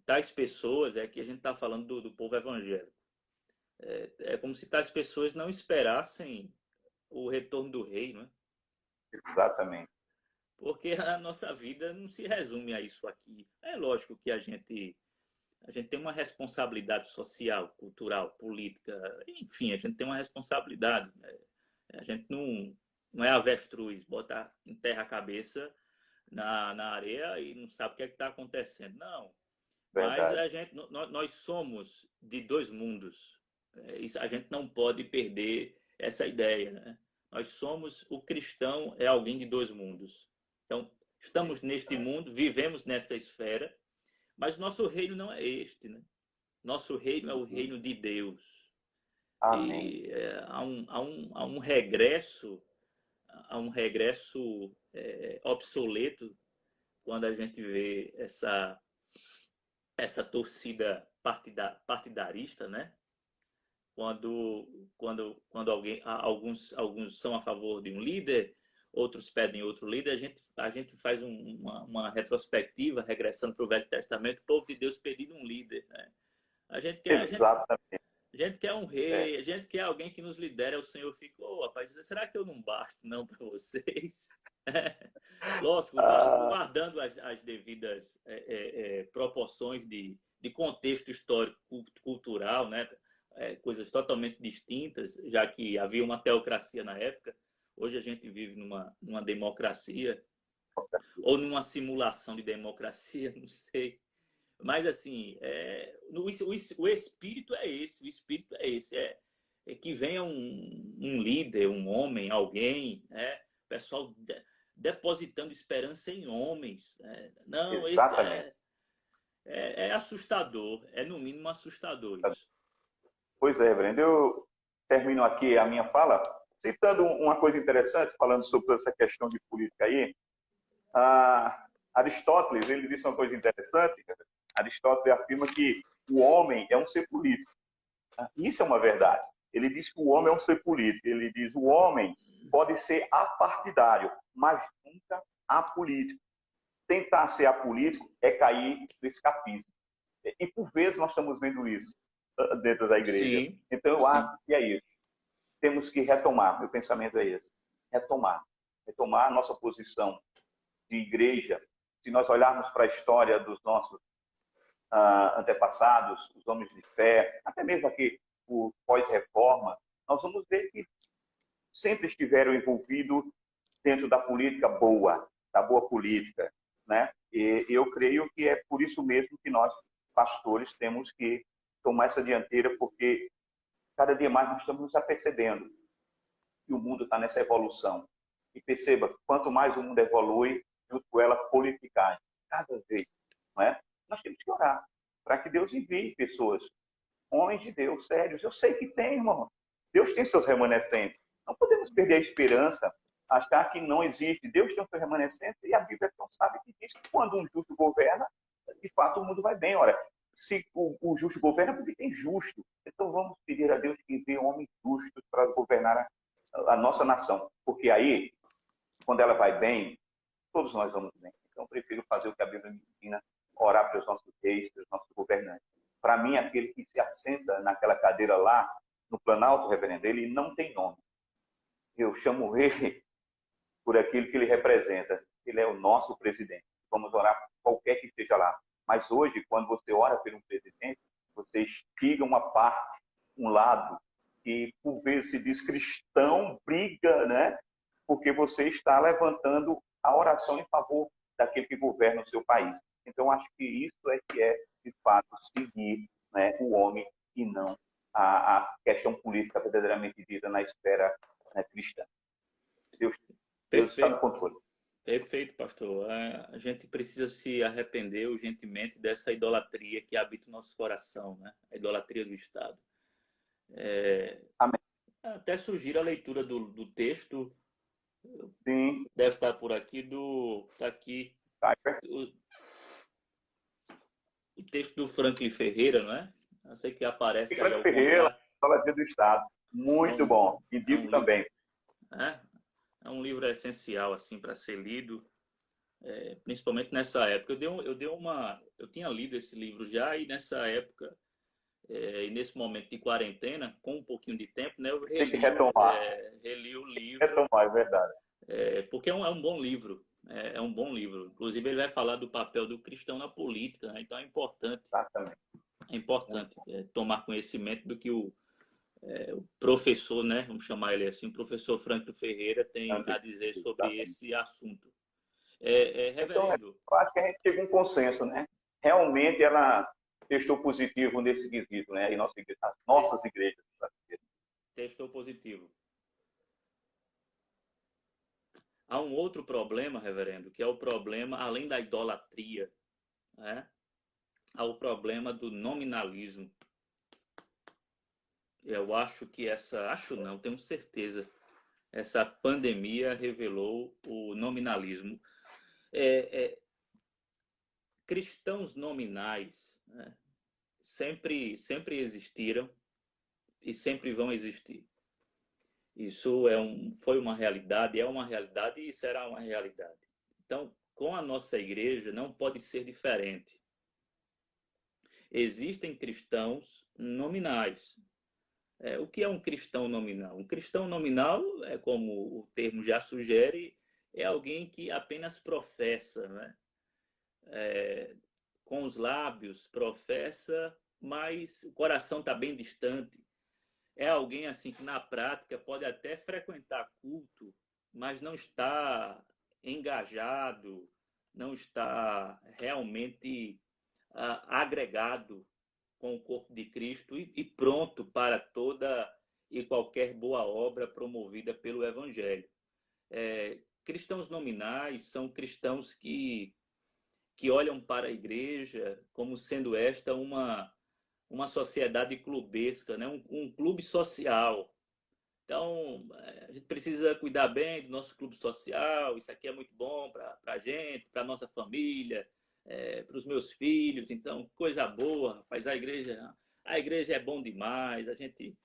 tais pessoas, que a gente está falando do povo evangélico, é como se tais pessoas não esperassem o retorno do rei, né? Exatamente. Porque a nossa vida não se resume a isso aqui. É lógico que a gente tem uma responsabilidade social, cultural, política, enfim, a gente tem uma responsabilidade, né? A gente não é avestruz, enterra a cabeça na areia e não sabe o que está acontecendo. Não. Mas Verdade. nós somos de dois mundos. A gente não pode perder essa ideia, né? Nós somos, o cristão é alguém de dois mundos. Então, estamos neste mundo, vivemos nessa esfera, mas nosso reino não é este, né? Nosso reino é o reino de Deus. Amém. E há um regresso, obsoleto quando a gente vê essa torcida partidarista, né? Quando alguns são a favor de um líder, outros pedem outro líder, a gente faz uma retrospectiva, regressando para o Velho Testamento, o povo de Deus pedindo um líder, né? Exatamente. A gente quer um rei, a gente quer alguém que nos lidere. O Senhor fica, rapaz, será que eu não basto não para vocês? Lógico, guardando as devidas proporções de contexto histórico, cultural, né? Coisas totalmente distintas, já que havia uma teocracia na época. Hoje a gente vive numa democracia, ou numa simulação de democracia, não sei. Mas, assim, o espírito é esse, é que venha um líder, um homem, alguém, né? O pessoal depositando esperança em homens, né? Não, Exatamente. é assustador, é no mínimo assustador isso. Pois é, Brenda, eu termino aqui a minha fala citando uma coisa interessante, falando sobre essa questão de política aí. Aristóteles, ele disse uma coisa interessante. Aristóteles afirma que o homem é um ser político. Isso é uma verdade. Ele diz que o homem é um ser político. Ele diz que o homem pode ser apartidário, mas nunca apolítico. Tentar ser apolítico é cair no escapismo. E por vezes nós estamos vendo isso dentro da igreja. Sim, então eu sim. acho que é isso. Temos que retomar, meu pensamento é esse. Retomar a nossa posição de igreja. Se nós olharmos para a história dos nossos antepassados, os homens de fé, até mesmo aqui o pós-reforma, nós vamos ver que sempre estiveram envolvidos dentro da política boa, da boa política, né? E eu creio que é por isso mesmo que nós, pastores, temos que tomar essa dianteira, porque cada dia mais nós estamos nos apercebendo que o mundo está nessa evolução. E perceba, quanto mais o mundo evolui, junto com ela, politicagem, cada vez, não é? Nós temos que orar para que Deus envie pessoas, homens de Deus, sérios. Eu sei que tem, irmão. Deus tem seus remanescentes. Não podemos perder a esperança, achar que não existe. Deus tem o seu remanescente e a Bíblia não sabe que diz que quando um justo governa, de fato o mundo vai bem. Ora, se o justo governa, porque tem justo. Então vamos pedir a Deus que envie homens justos para governar a nossa nação. Porque aí, quando ela vai bem, todos nós vamos bem. Então, eu prefiro fazer o que a Bíblia me ensina, orar para os nossos reis, para os nossos governantes. Para mim, aquele que se assenta naquela cadeira lá, no Planalto, reverendo, ele não tem nome. Eu chamo ele por aquilo que ele representa. Ele é o nosso presidente. Vamos orar por qualquer que esteja lá. Mas hoje, quando você ora por um presidente, você estiga uma parte, um lado, que por vezes se diz cristão, briga, né? Porque você está levantando a oração em favor daquele que governa o seu país. Então, acho que isso é que é, de fato, seguir, né, o homem e não a questão política verdadeiramente dita na esfera, né, cristã. Deus está no controle. Perfeito, pastor. A gente precisa se arrepender urgentemente dessa idolatria que habita o nosso coração, né? A idolatria do Estado. Amém. Até sugiro a leitura do texto, Sim, deve estar por aqui, tá aqui, tá. o, o texto do Franklin Ferreira, não é? Eu sei que aparece aí Frank ao Ferreira, contrário. Idolatria do Estado. É Muito um, bom. E é digo um livro, também. né? É um livro essencial assim para ser lido, principalmente nessa época. Eu tinha lido esse livro já e nessa época e nesse momento de quarentena, com um pouquinho de tempo, né, eu Tem que retomar. reli o livro, Retomar, é verdade. porque é um bom livro. É um bom livro. Inclusive, ele vai falar do papel do cristão na política, né? Então Exatamente. é importante tomar conhecimento do que o professor, né, vamos chamar ele assim, o professor Franco Ferreira tem a dizer sobre Exatamente. esse assunto. Então, Reverendo, eu acho que a gente chega a um consenso, né? Realmente ela testou positivo nesse quesito, né? E as nossas igrejas. testou positivo. Há um outro problema, reverendo, que é o problema, além da idolatria, né? Há o problema do nominalismo. Eu acho que acho não, tenho certeza, essa pandemia revelou o nominalismo. Cristãos nominais, né, sempre existiram e sempre vão existir. Isso foi uma realidade, é uma realidade e será uma realidade. Então, com a nossa igreja não pode ser diferente. Existem cristãos nominais. O que é um cristão nominal? Um cristão nominal, como o termo já sugere, é alguém que apenas professa, né? Com os lábios professa, mas o coração está bem distante. É alguém assim que na prática pode até frequentar culto, mas não está engajado, não está realmente agregado com o corpo de Cristo e pronto para toda e qualquer boa obra promovida pelo Evangelho. Cristãos nominais são cristãos que olham para a igreja como sendo esta uma sociedade clubesca, né? Um clube social. Então, a gente precisa cuidar bem do nosso clube social, isso aqui é muito bom para a gente, para a nossa família, para os meus filhos, então, coisa boa, rapaz, a igreja é bom demais, a gente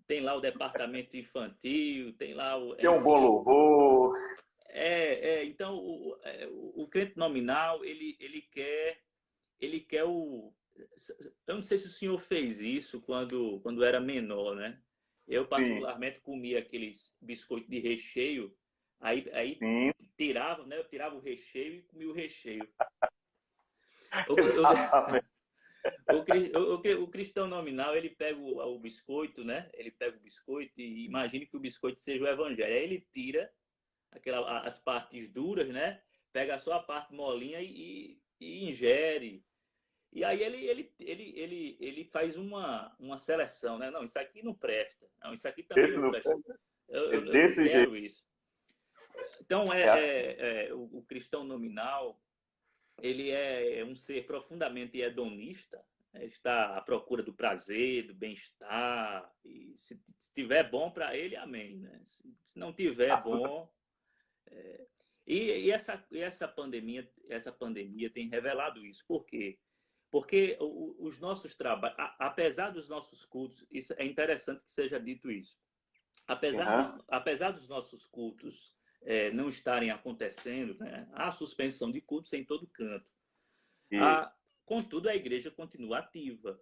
tem lá o departamento infantil, tem lá Tem um bom enfim, louvor. então o crente nominal, ele quer eu não sei se o senhor fez isso quando era menor, né? Eu, Sim, particularmente, comia aqueles biscoitos de recheio, aí sim, tirava, né? Eu tirava o recheio e comia o recheio. O, exatamente. o cristão nominal, ele pega o biscoito, né? Ele pega o biscoito e imagine que o biscoito seja o evangelho. Aí ele tira as partes duras, né? Pega só a parte molinha e ingere. E aí ele faz uma seleção, né? Não, isso aqui não presta. Não, isso aqui também Esse não não presta. é Eu não desse jeito. quero isso. Então, É assim. o cristão nominal, ele é um ser profundamente hedonista, né? Está à procura do prazer, do bem-estar. E se tiver bom para ele, amém. Né? Se não tiver bom... essa pandemia tem revelado isso. Por quê? Porque os nossos trabalhos, apesar dos nossos cultos, isso é interessante que seja dito isso. Uhum. Apesar dos nossos cultos não estarem acontecendo, né, há suspensão de cultos em todo canto. Isso. Contudo, a igreja continua ativa,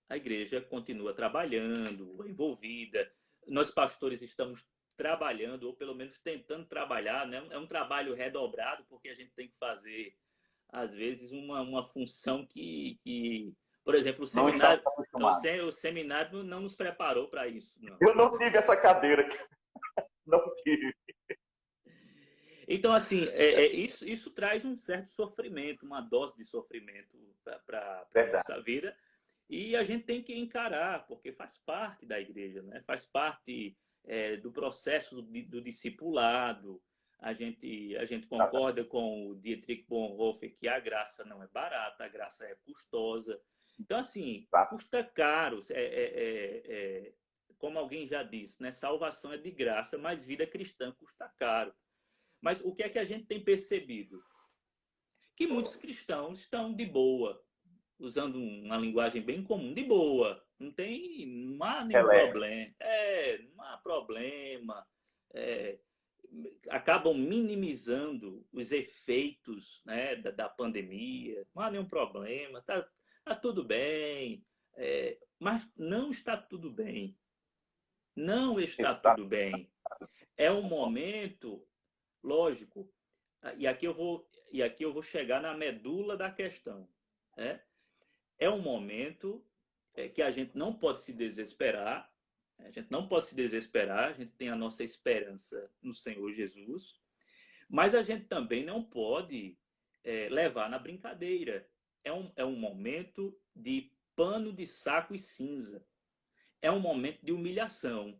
a igreja continua trabalhando, envolvida. Nós, pastores, estamos trabalhando, ou pelo menos tentando trabalhar, né? É um trabalho redobrado, porque a gente tem que fazer, às vezes, uma função por exemplo, Não estamos acostumados. o seminário não nos preparou para isso, não. Eu não tive essa cadeira. Não tive. Então, assim, isso traz um certo sofrimento, uma dose de sofrimento para a Verdade. nossa vida. E a gente tem que encarar, porque faz parte da igreja, né? Faz parte do processo do discipulado. A gente concorda com o Dietrich Bonhoeffer que a graça não é barata, a graça é custosa. Então, assim, custa caro. Como alguém já disse, né? Salvação é de graça, mas vida cristã custa caro. Mas o que é que a gente tem percebido? Que muitos cristãos estão de boa, usando uma linguagem bem comum, de boa. Não há nenhum problema. Não há problema. Acabam minimizando os efeitos, né, da pandemia. Não há nenhum problema. Tá tudo bem. Mas não está tudo bem. Não está tudo bem. É um momento, lógico, e aqui eu vou chegar na medula da questão. Né? É um momento que a gente não pode se desesperar. A gente não pode se desesperar. A gente tem a nossa esperança no Senhor Jesus. Mas a gente também não pode levar na brincadeira. É um momento de pano de saco e cinza. É um momento de humilhação.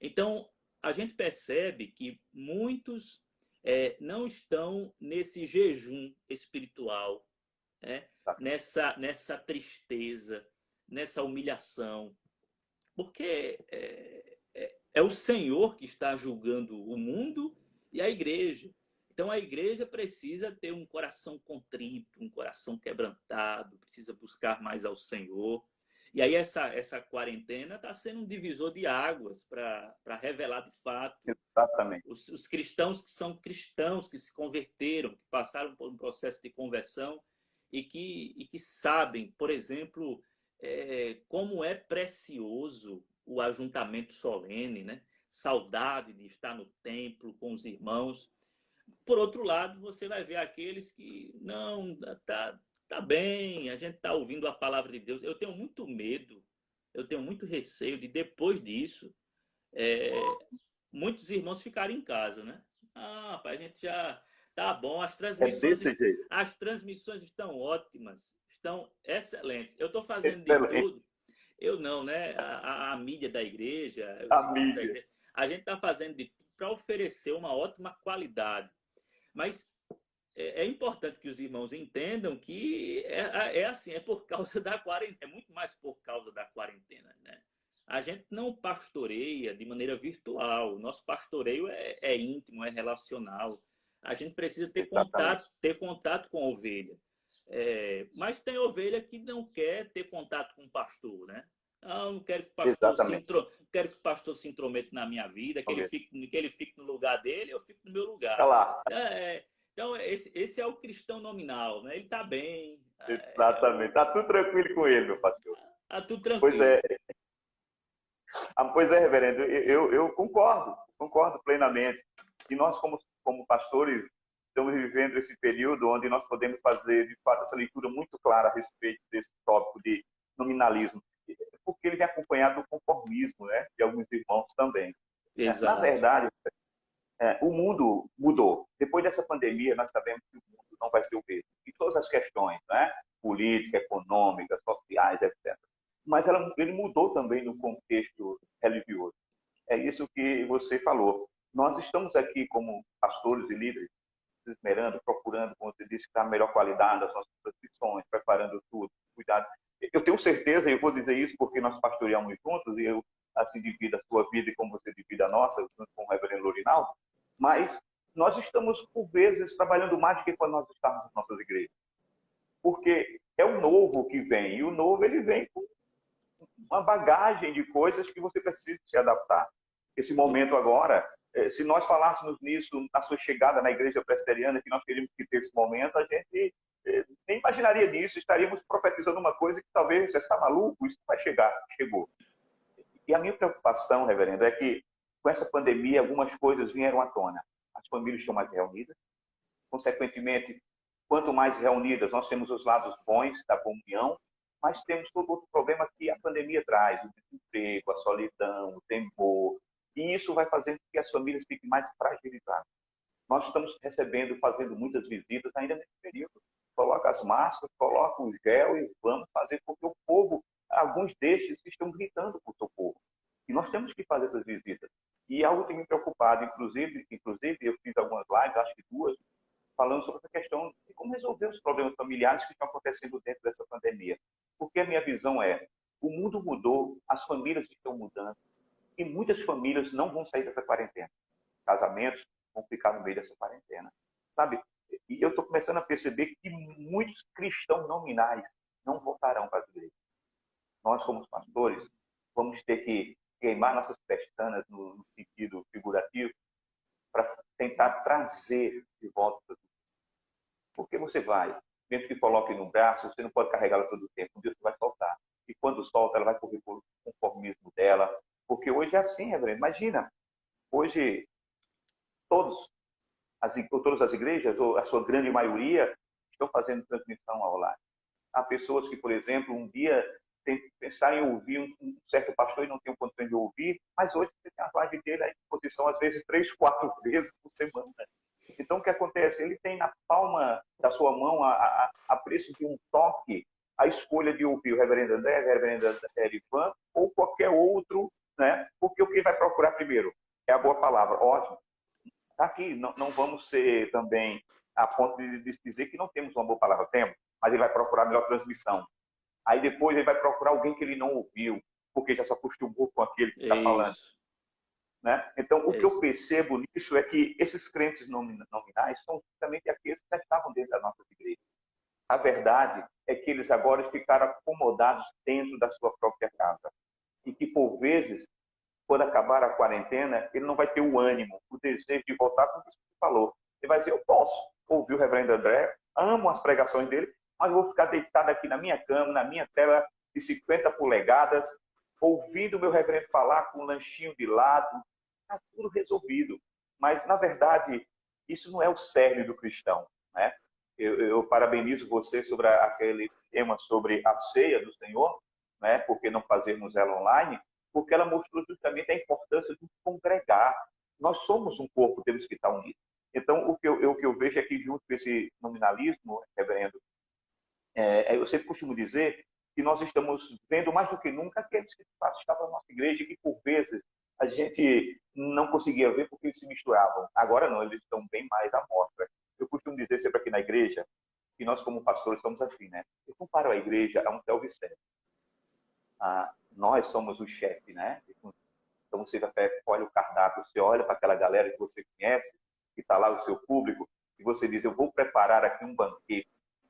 Então, a gente percebe que muitos não estão nesse jejum espiritual, nessa tristeza, nessa humilhação, porque é o Senhor que está julgando o mundo e a igreja. Então, a igreja precisa ter um coração contrito, um coração quebrantado, precisa buscar mais ao Senhor. E aí essa quarentena está sendo um divisor de águas para revelar de fato os cristãos que são cristãos, que se converteram, que passaram por um processo de conversão e que sabem, por exemplo, como é precioso o ajuntamento solene, né? Saudade de estar no templo com os irmãos. Por outro lado, você vai ver aqueles que não tá bem, a gente está ouvindo a palavra de Deus. Eu tenho muito medo, eu tenho muito receio de depois disso muitos irmãos ficarem em casa, né? Pai, a gente já tá bom, as transmissões estão ótimas, estão excelentes. Eu estou fazendo de tudo. Eu não, né? A mídia da igreja, a gente está fazendo de tudo para oferecer uma ótima qualidade. Mas é importante que os irmãos entendam que assim, é por causa da quarentena, é muito mais por causa da quarentena, né? A gente não pastoreia de maneira virtual, nosso pastoreio é íntimo, é relacional. A gente precisa ter contato com a ovelha. Mas tem ovelha que não quer ter contato com o pastor, né? Não quero que o pastor se intrometa na minha vida, que ele fique no lugar dele, eu fico no meu lugar. Tá lá. Então, esse é o cristão nominal, né? Ele está bem. Exatamente. Está tudo tranquilo com ele, meu pastor. Está tudo tranquilo. Pois é, reverendo. Eu concordo plenamente. E nós, como pastores, estamos vivendo esse período onde nós podemos fazer, de fato, essa leitura muito clara a respeito desse tópico de nominalismo. Porque ele vem acompanhado do conformismo, né? De alguns irmãos também. Exato. Na verdade, o mundo mudou. Depois dessa pandemia, nós sabemos que o mundo não vai ser o mesmo. E todas as questões, né? Política, econômica, sociais, etc. Mas ele mudou também no contexto religioso. É isso que você falou. Nós estamos aqui como pastores e líderes, esmerando, procurando, como você disse, dar a melhor qualidade das nossas transmissões, preparando tudo, cuidado. Eu tenho certeza, e eu vou dizer isso porque nós pastoreamos juntos, e eu assim divido a sua vida e como você divide a nossa, junto com o reverendo Lorinaldo, mas nós estamos, por vezes, trabalhando mais do que quando nós estamos nas nossas igrejas. Porque é o novo que vem, e o novo ele vem com uma bagagem de coisas que você precisa se adaptar. Esse momento agora, se nós falássemos nisso na sua chegada na igreja presbiteriana, que nós queríamos que ter esse momento, a gente nem imaginaria disso, estaríamos profetizando uma coisa que talvez você está maluco, isso vai chegar, chegou. E a minha preocupação, reverendo, é que com essa pandemia algumas coisas vieram à tona. As famílias estão mais reunidas, consequentemente, quanto mais reunidas, nós temos os lados bons da comunhão, mas temos todo outro problema que a pandemia traz, o desemprego, a solidão, o temor, e isso vai fazendo com que as famílias fiquem mais fragilizadas. Nós estamos fazendo muitas visitas ainda nesse período. Coloca as máscaras, coloca o gel e vamos fazer, porque o povo, alguns destes estão gritando por seu povo. E nós temos que fazer essas visitas. E algo tem me preocupado, inclusive eu fiz algumas lives, acho que duas, falando sobre essa questão de como resolver os problemas familiares que estão acontecendo dentro dessa pandemia. Porque a minha visão é, o mundo mudou, as famílias estão mudando, e muitas famílias não vão sair dessa quarentena. Casamentos vão ficar no meio dessa quarentena. Sabe? E eu estou começando a perceber que muitos cristãos nominais não voltarão para as igrejas. Nós, como pastores, vamos ter que queimar nossas pestanas no sentido figurativo para tentar trazer de volta. Porque você vai, mesmo que coloque no braço, você não pode carregá-la todo o tempo. Um dia você vai soltar. E quando solta, ela vai correr por conformismo dela. Porque hoje é assim, Reverendo. Imagina, hoje todas as igrejas, ou a sua grande maioria, estão fazendo transmissão online. Há pessoas que, por exemplo, um dia pensaram em ouvir um certo pastor e não tem condições de ouvir, mas hoje você tem a live dele à disposição, às vezes, 3, 4 vezes por semana. Então, o que acontece? Ele tem na palma da sua mão, a preço de um toque, a escolha de ouvir o reverendo André, o reverendo Erivan, ou qualquer outro, né? Porque o que ele vai procurar primeiro é a boa palavra. Ótimo. Está aqui, não vamos ser também a ponto de dizer que não temos uma boa palavra. Temos, mas ele vai procurar a melhor transmissão. Aí depois ele vai procurar alguém que ele não ouviu, porque já se acostumou com aquele que está falando. Né? Então, o que eu percebo nisso é que esses crentes nominais são justamente aqueles que já estavam dentro da nossa igreja. A verdade é que eles agora ficaram acomodados dentro da sua própria casa. E que, por vezes, quando acabar a quarentena, ele não vai ter o ânimo, o desejo de voltar com o que você falou. Ele vai dizer, eu posso ouvir o reverendo André, amo as pregações dele, mas vou ficar deitado aqui na minha cama, na minha tela de 50 polegadas, ouvindo o meu reverendo falar com um lanchinho de lado. Está tudo resolvido. Mas, na verdade, isso não é o cerne do cristão. Né? Eu parabenizo você sobre aquele tema sobre a ceia do Senhor, né? Por que não fazermos ela online? Porque ela mostrou justamente a importância de congregar. Nós somos um corpo, temos que estar unidos. Então, o que eu vejo aqui, junto com esse nominalismo, reverendo, eu sempre costumo dizer que nós estamos vendo mais do que nunca aqueles que de fato estavam na nossa igreja e que, por vezes, a gente não conseguia ver porque eles se misturavam. Agora não, eles estão bem mais à mostra. Eu costumo dizer sempre aqui na igreja que nós, como pastores, somos assim, né? Eu comparo a igreja a um self-service. Nós somos o chefe, né? Então você olha o cardápio, você olha para aquela galera que você conhece, que está lá o seu público, e você diz, eu vou preparar aqui um banquete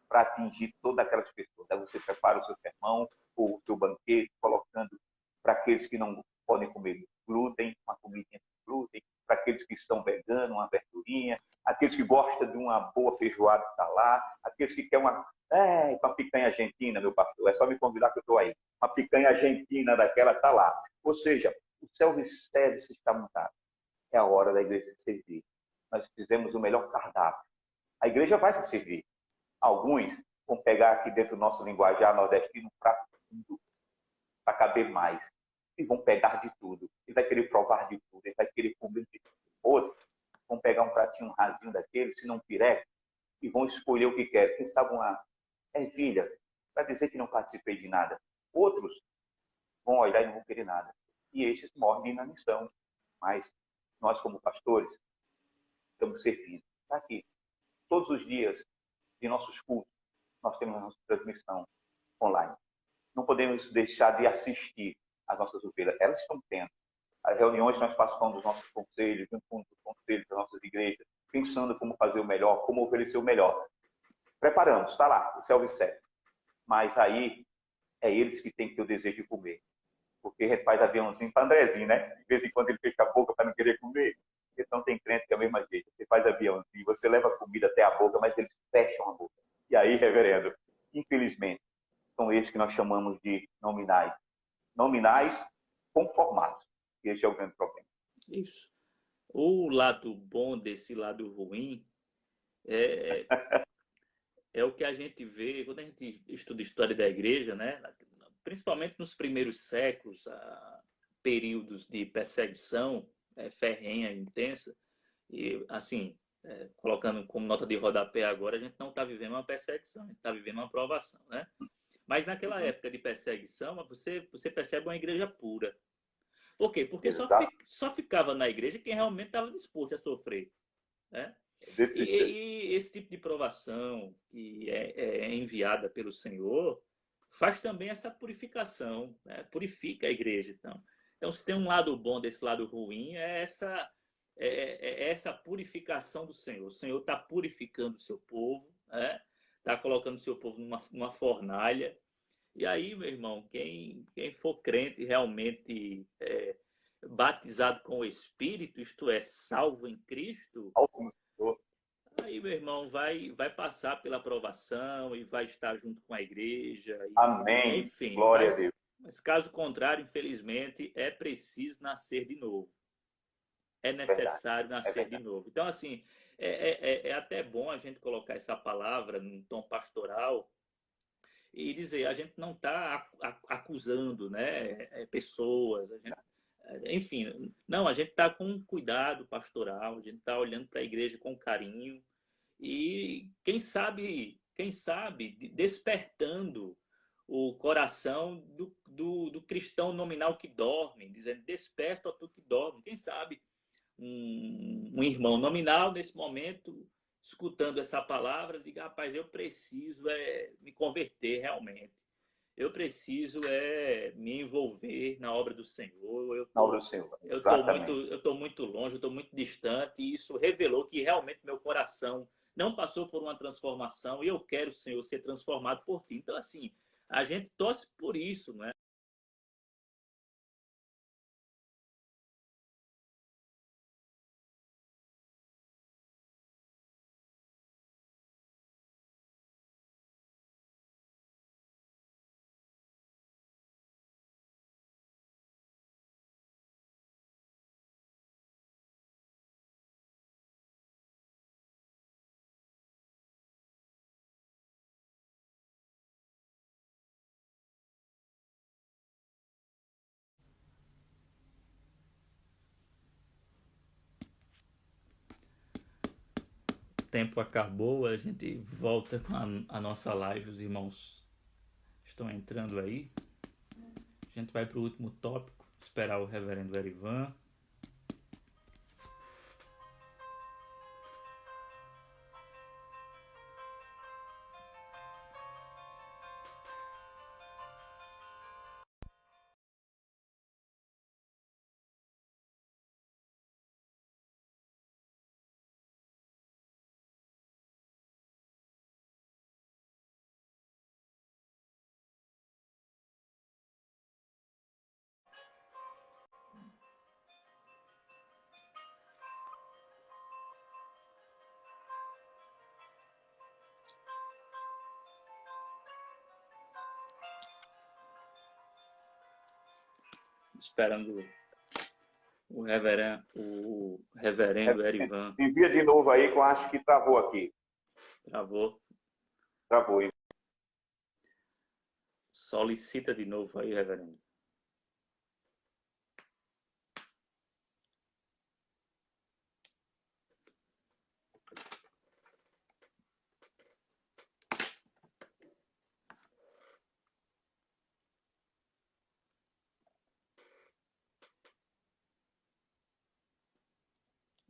para atingir todas aquelas pessoas. Aí você prepara o seu sermão, ou o seu banquete, colocando para aqueles que não podem comer glúten, uma comidinha com glúten, para aqueles que são veganos, uma verdurinha, aqueles que gostam de uma boa feijoada que está lá, aqueles que querem uma picanha argentina, meu pastor, é só me convidar que eu estou aí. Uma picanha argentina daquela está lá. Ou seja, o self-service está montado. É a hora da igreja se servir. Nós fizemos o melhor cardápio. A igreja vai se servir. Alguns vão pegar aqui dentro do nosso linguajar nordestino um prato fundo para caber mais. E vão pegar de tudo. Ele vai querer provar de tudo. Ele vai querer comer de tudo. Outros vão pegar um pratinho rasinho daquele, se não pireca, e vão escolher o que quer. Quem sabe uma ervilha, para dizer que não participei de nada. Outros vão olhar e não vão querer nada. E estes morrem na missão. Mas nós, como pastores, estamos servindo. Está aqui. Todos os dias de nossos cultos, nós temos a nossa transmissão online. Não podemos deixar de assistir às nossas ovelhas. Elas estão tendo. As reuniões que nós participamos dos nossos conselhos, junto com os conselhos das nossas igrejas, pensando como fazer o melhor, como oferecer o melhor. Preparamos, está lá, o self-service. Mas aí, é eles que têm que ter o desejo de comer. Porque a gente faz aviãozinho para Andrezinho, né? De vez em quando ele fecha a boca para não querer comer. Então tem crente que é a mesma jeito. Você faz aviãozinho, você leva a comida até a boca, mas eles fecham a boca. E aí, reverendo, infelizmente, são esses que nós chamamos de nominais. Nominais conformados. E esse é o grande problema. Isso. O lado bom desse lado ruim é o que a gente vê quando a gente estuda a história da igreja, né? Principalmente nos primeiros séculos, períodos de perseguição ferrenha, intensa, e assim, colocando como nota de rodapé agora, a gente não está vivendo uma perseguição, a gente está vivendo uma aprovação, né? Mas naquela época de perseguição, você percebe uma igreja pura. Por quê? Porque Exato. só ficava na igreja quem realmente estava disposto a sofrer, né? Desse jeito. E esse tipo de provação que é enviada pelo Senhor faz também essa purificação, né? Purifica a igreja. Então, se tem um lado bom desse lado ruim, é essa purificação do Senhor. O Senhor está purificando o seu povo, né? Está colocando o seu povo numa fornalha. E aí, meu irmão, quem for crente realmente batizado com o Espírito, isto é, salvo em Cristo, aí, meu irmão, vai passar pela aprovação e vai estar junto com a igreja. Amém. Enfim, Glória a Deus. mas caso contrário, infelizmente, é preciso nascer de novo. É Verdade. necessário nascer de novo. Então, assim, é até bom a gente colocar essa palavra num tom pastoral e dizer, a gente não está acusando, né, pessoas, enfim, não, a gente está com um cuidado pastoral, a gente está olhando para a igreja com carinho e quem sabe despertando o coração do cristão nominal que dorme, dizendo, desperta, ó tu que dorme. Quem sabe um irmão nominal nesse momento, escutando essa palavra, diga, rapaz, eu preciso me converter realmente. Eu preciso me envolver na obra do Senhor. Na obra do Senhor. Exatamente. Eu estou muito longe, eu estou muito distante, e isso revelou que realmente meu coração não passou por uma transformação e eu quero, Senhor, ser transformado por Ti. Então, assim, a gente torce por isso, né? O tempo acabou, a gente volta com a nossa live, os irmãos estão entrando aí. A gente vai para o último tópico, esperar o reverendo Erivan. Esperando o reverendo Erivan. Envia de novo aí, que eu acho que travou aqui. Travou. Travou. Solicita de novo aí, reverendo.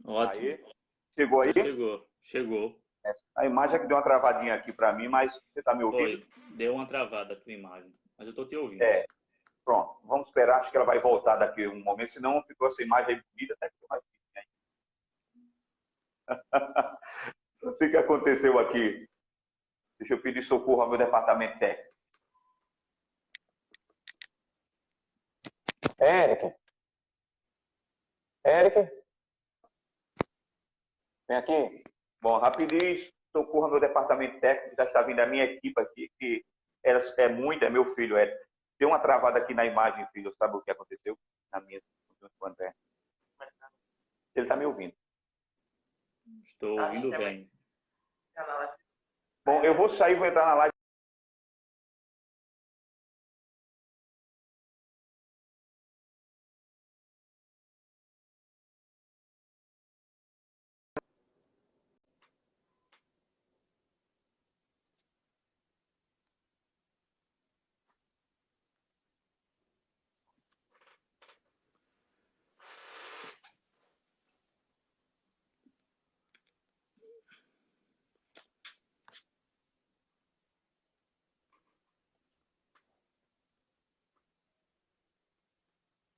Ótimo. Aí. Chegou aí? Chegou. A imagem é que deu uma travadinha aqui para mim, mas você está me ouvindo? Foi. Deu uma travada a tua imagem, mas eu estou te ouvindo. Pronto. Vamos esperar, acho que ela vai voltar daqui a um momento, senão ficou essa imagem aí vida até que mais. Não sei o que aconteceu aqui. Deixa eu pedir socorro ao meu departamento técnico. Érica? Vem aqui. Bom, rapidinho, socorro ao meu departamento técnico, já está vindo a minha equipe aqui, que é muito, é meu filho, Deu uma travada aqui na imagem, filho, sabe o que aconteceu? Na minha, com o André. Ele está me ouvindo. Estou ouvindo bem. Bom, eu vou sair, vou entrar na live.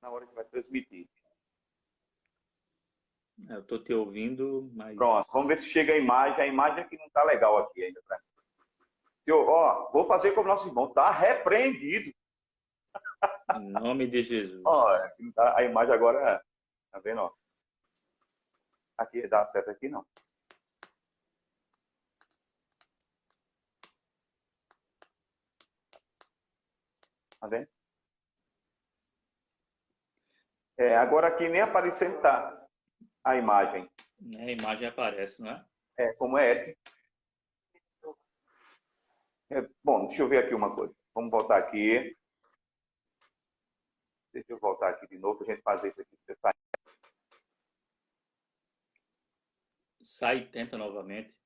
na hora que vai transmitir. Eu estou te ouvindo, mas... Pronto, vamos ver se chega a imagem aqui não está legal aqui ainda. Ó, vou fazer como nosso irmão, está repreendido. Em nome de Jesus. Ó, a imagem agora, tá vendo? Ó? Aqui, dá certo aqui não. Tá vendo? Agora aqui nem aparecendo tá a imagem. A imagem aparece, não é? Como é. Bom, deixa eu ver aqui uma coisa. Vamos voltar aqui. Deixa eu voltar aqui de novo para a gente fazer isso aqui. Sai e tenta novamente.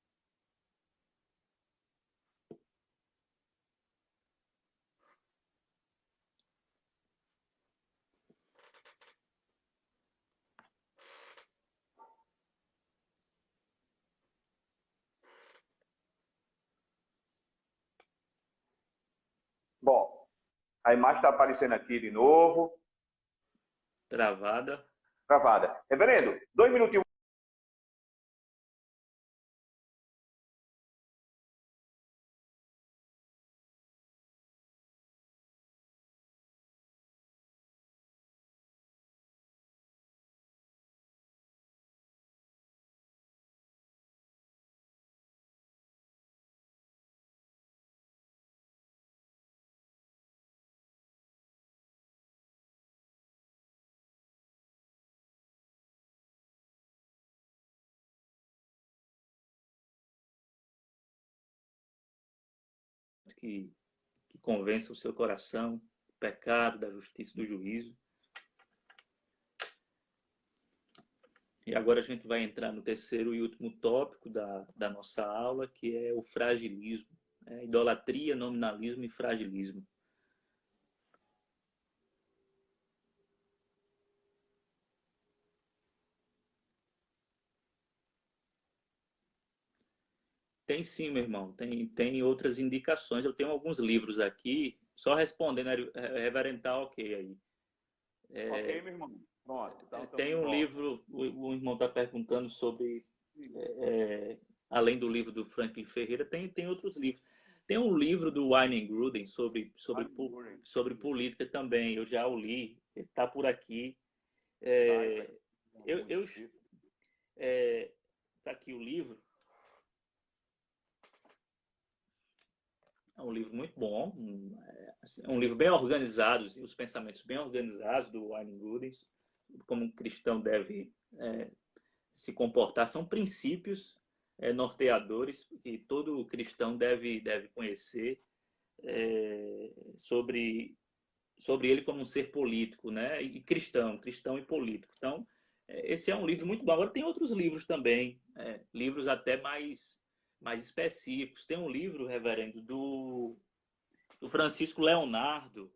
Bom, a imagem está aparecendo aqui de novo. Travada. Travada. Reverendo, 2 minutinhos. Que convença o seu coração do pecado, da justiça, do juízo. E agora a gente vai entrar no terceiro e último tópico da nossa aula, que é o fragilismo. Idolatria, nominalismo e fragilismo. Tem sim, meu irmão. Tem outras indicações. Eu tenho alguns livros aqui. Só respondendo, reverendo, tá ok aí. Ok, meu irmão. Pronto. Então, tem um livro, o irmão está perguntando sobre, além do livro do Franklin Ferreira, tem outros livros. Tem um livro do Wayne Grudem sobre política também. Eu já o li. Ele está por aqui. Está aqui o livro. É um livro muito bom, um livro bem organizado, os pensamentos bem organizados do Wayne Grudem, como um cristão deve se comportar. São princípios norteadores que todo cristão deve conhecer sobre ele como um ser político, né? E cristão e político. Então, esse é um livro muito bom. Agora tem outros livros também, livros até mais específicos. Tem um livro, reverendo, do Francisco Leonardo,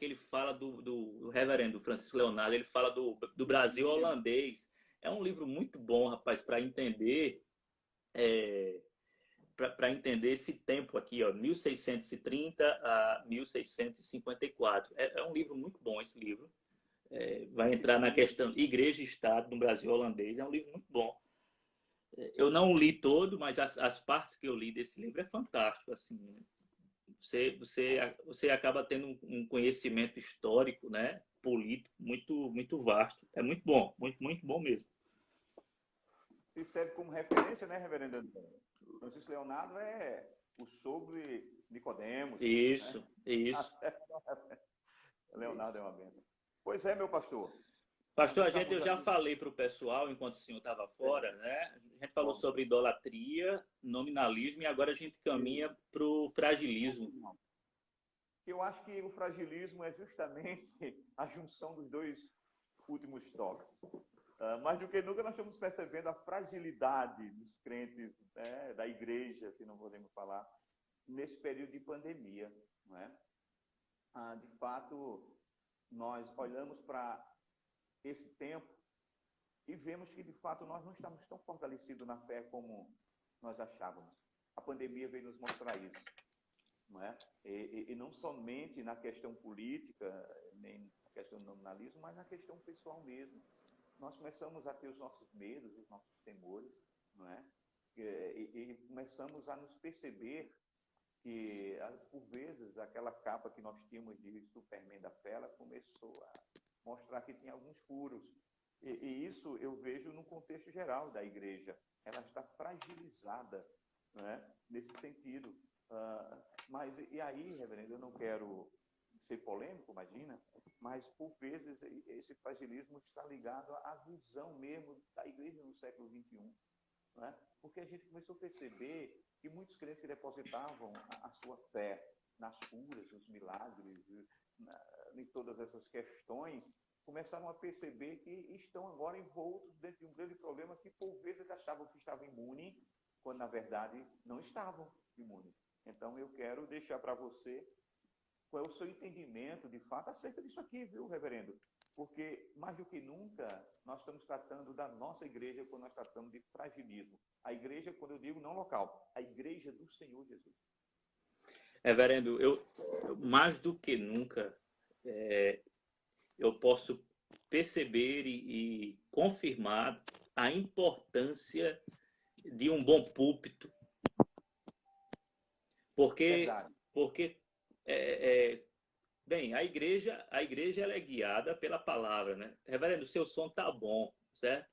que ele fala do reverendo Francisco Leonardo, ele fala do Brasil holandês. É um livro muito bom, rapaz, para entender entender esse tempo aqui, ó, 1630 a 1654. É um livro muito bom, esse livro. Vai entrar na questão Igreja e Estado no Brasil holandês. É um livro muito bom. Eu não li todo, mas as partes que eu li desse livro é fantástico. Assim, você acaba tendo um conhecimento histórico, né, político muito vasto. É muito bom, muito bom mesmo. Se serve como referência, né, reverendo Antônio? Francisco Leonardo é o sogro de Nicodemos. Isso, né? isso. Leonardo é uma bênção. Pois é, meu pastor. Pastor, eu já falei para o pessoal, enquanto o senhor estava fora, né? A gente falou sobre idolatria, nominalismo, e agora a gente caminha para o fragilismo. Eu acho que o fragilismo é justamente a junção dos dois últimos tópicos. Mais do que nunca, nós estamos percebendo a fragilidade dos crentes, né, da igreja, se não podemos falar, nesse período de pandemia. Não é? De fato, nós olhamos para esse tempo e vemos que, de fato, nós não estamos tão fortalecidos na fé como nós achávamos. A pandemia veio nos mostrar isso. Não é? E não somente na questão política, nem questão do nominalismo, mas na questão pessoal mesmo. Nós começamos a ter os nossos medos, os nossos temores, não é? E começamos a nos perceber que, por vezes, aquela capa que nós tínhamos de Superman da fé, ela começou a mostrar que tinha alguns furos. E isso eu vejo no contexto geral da igreja. Ela está fragilizada, né, nesse sentido. Mas, e aí, reverendo, eu não quero ser polêmico, imagina, mas, por vezes, esse fragilismo está ligado à visão mesmo da igreja no século XXI. Né? Porque a gente começou a perceber que muitos crentes que depositavam a sua fé nas curas, nos milagres, em todas essas questões, começaram a perceber que estão agora envoltos dentro de um grande problema que, por vezes, achavam que estavam imunes, quando, na verdade, não estavam imunes. Então, eu quero deixar para você qual é o seu entendimento, de fato, acerca disso aqui, viu, reverendo? Porque, mais do que nunca, nós estamos tratando da nossa igreja quando nós tratamos de fragilismo. A igreja, quando eu digo não local, a igreja do Senhor Jesus. Reverendo, eu mais do que nunca, eu posso perceber e confirmar a importância de um bom púlpito. Porque bem, a igreja ela é guiada pela palavra, né? Reverendo, o seu som tá bom, certo?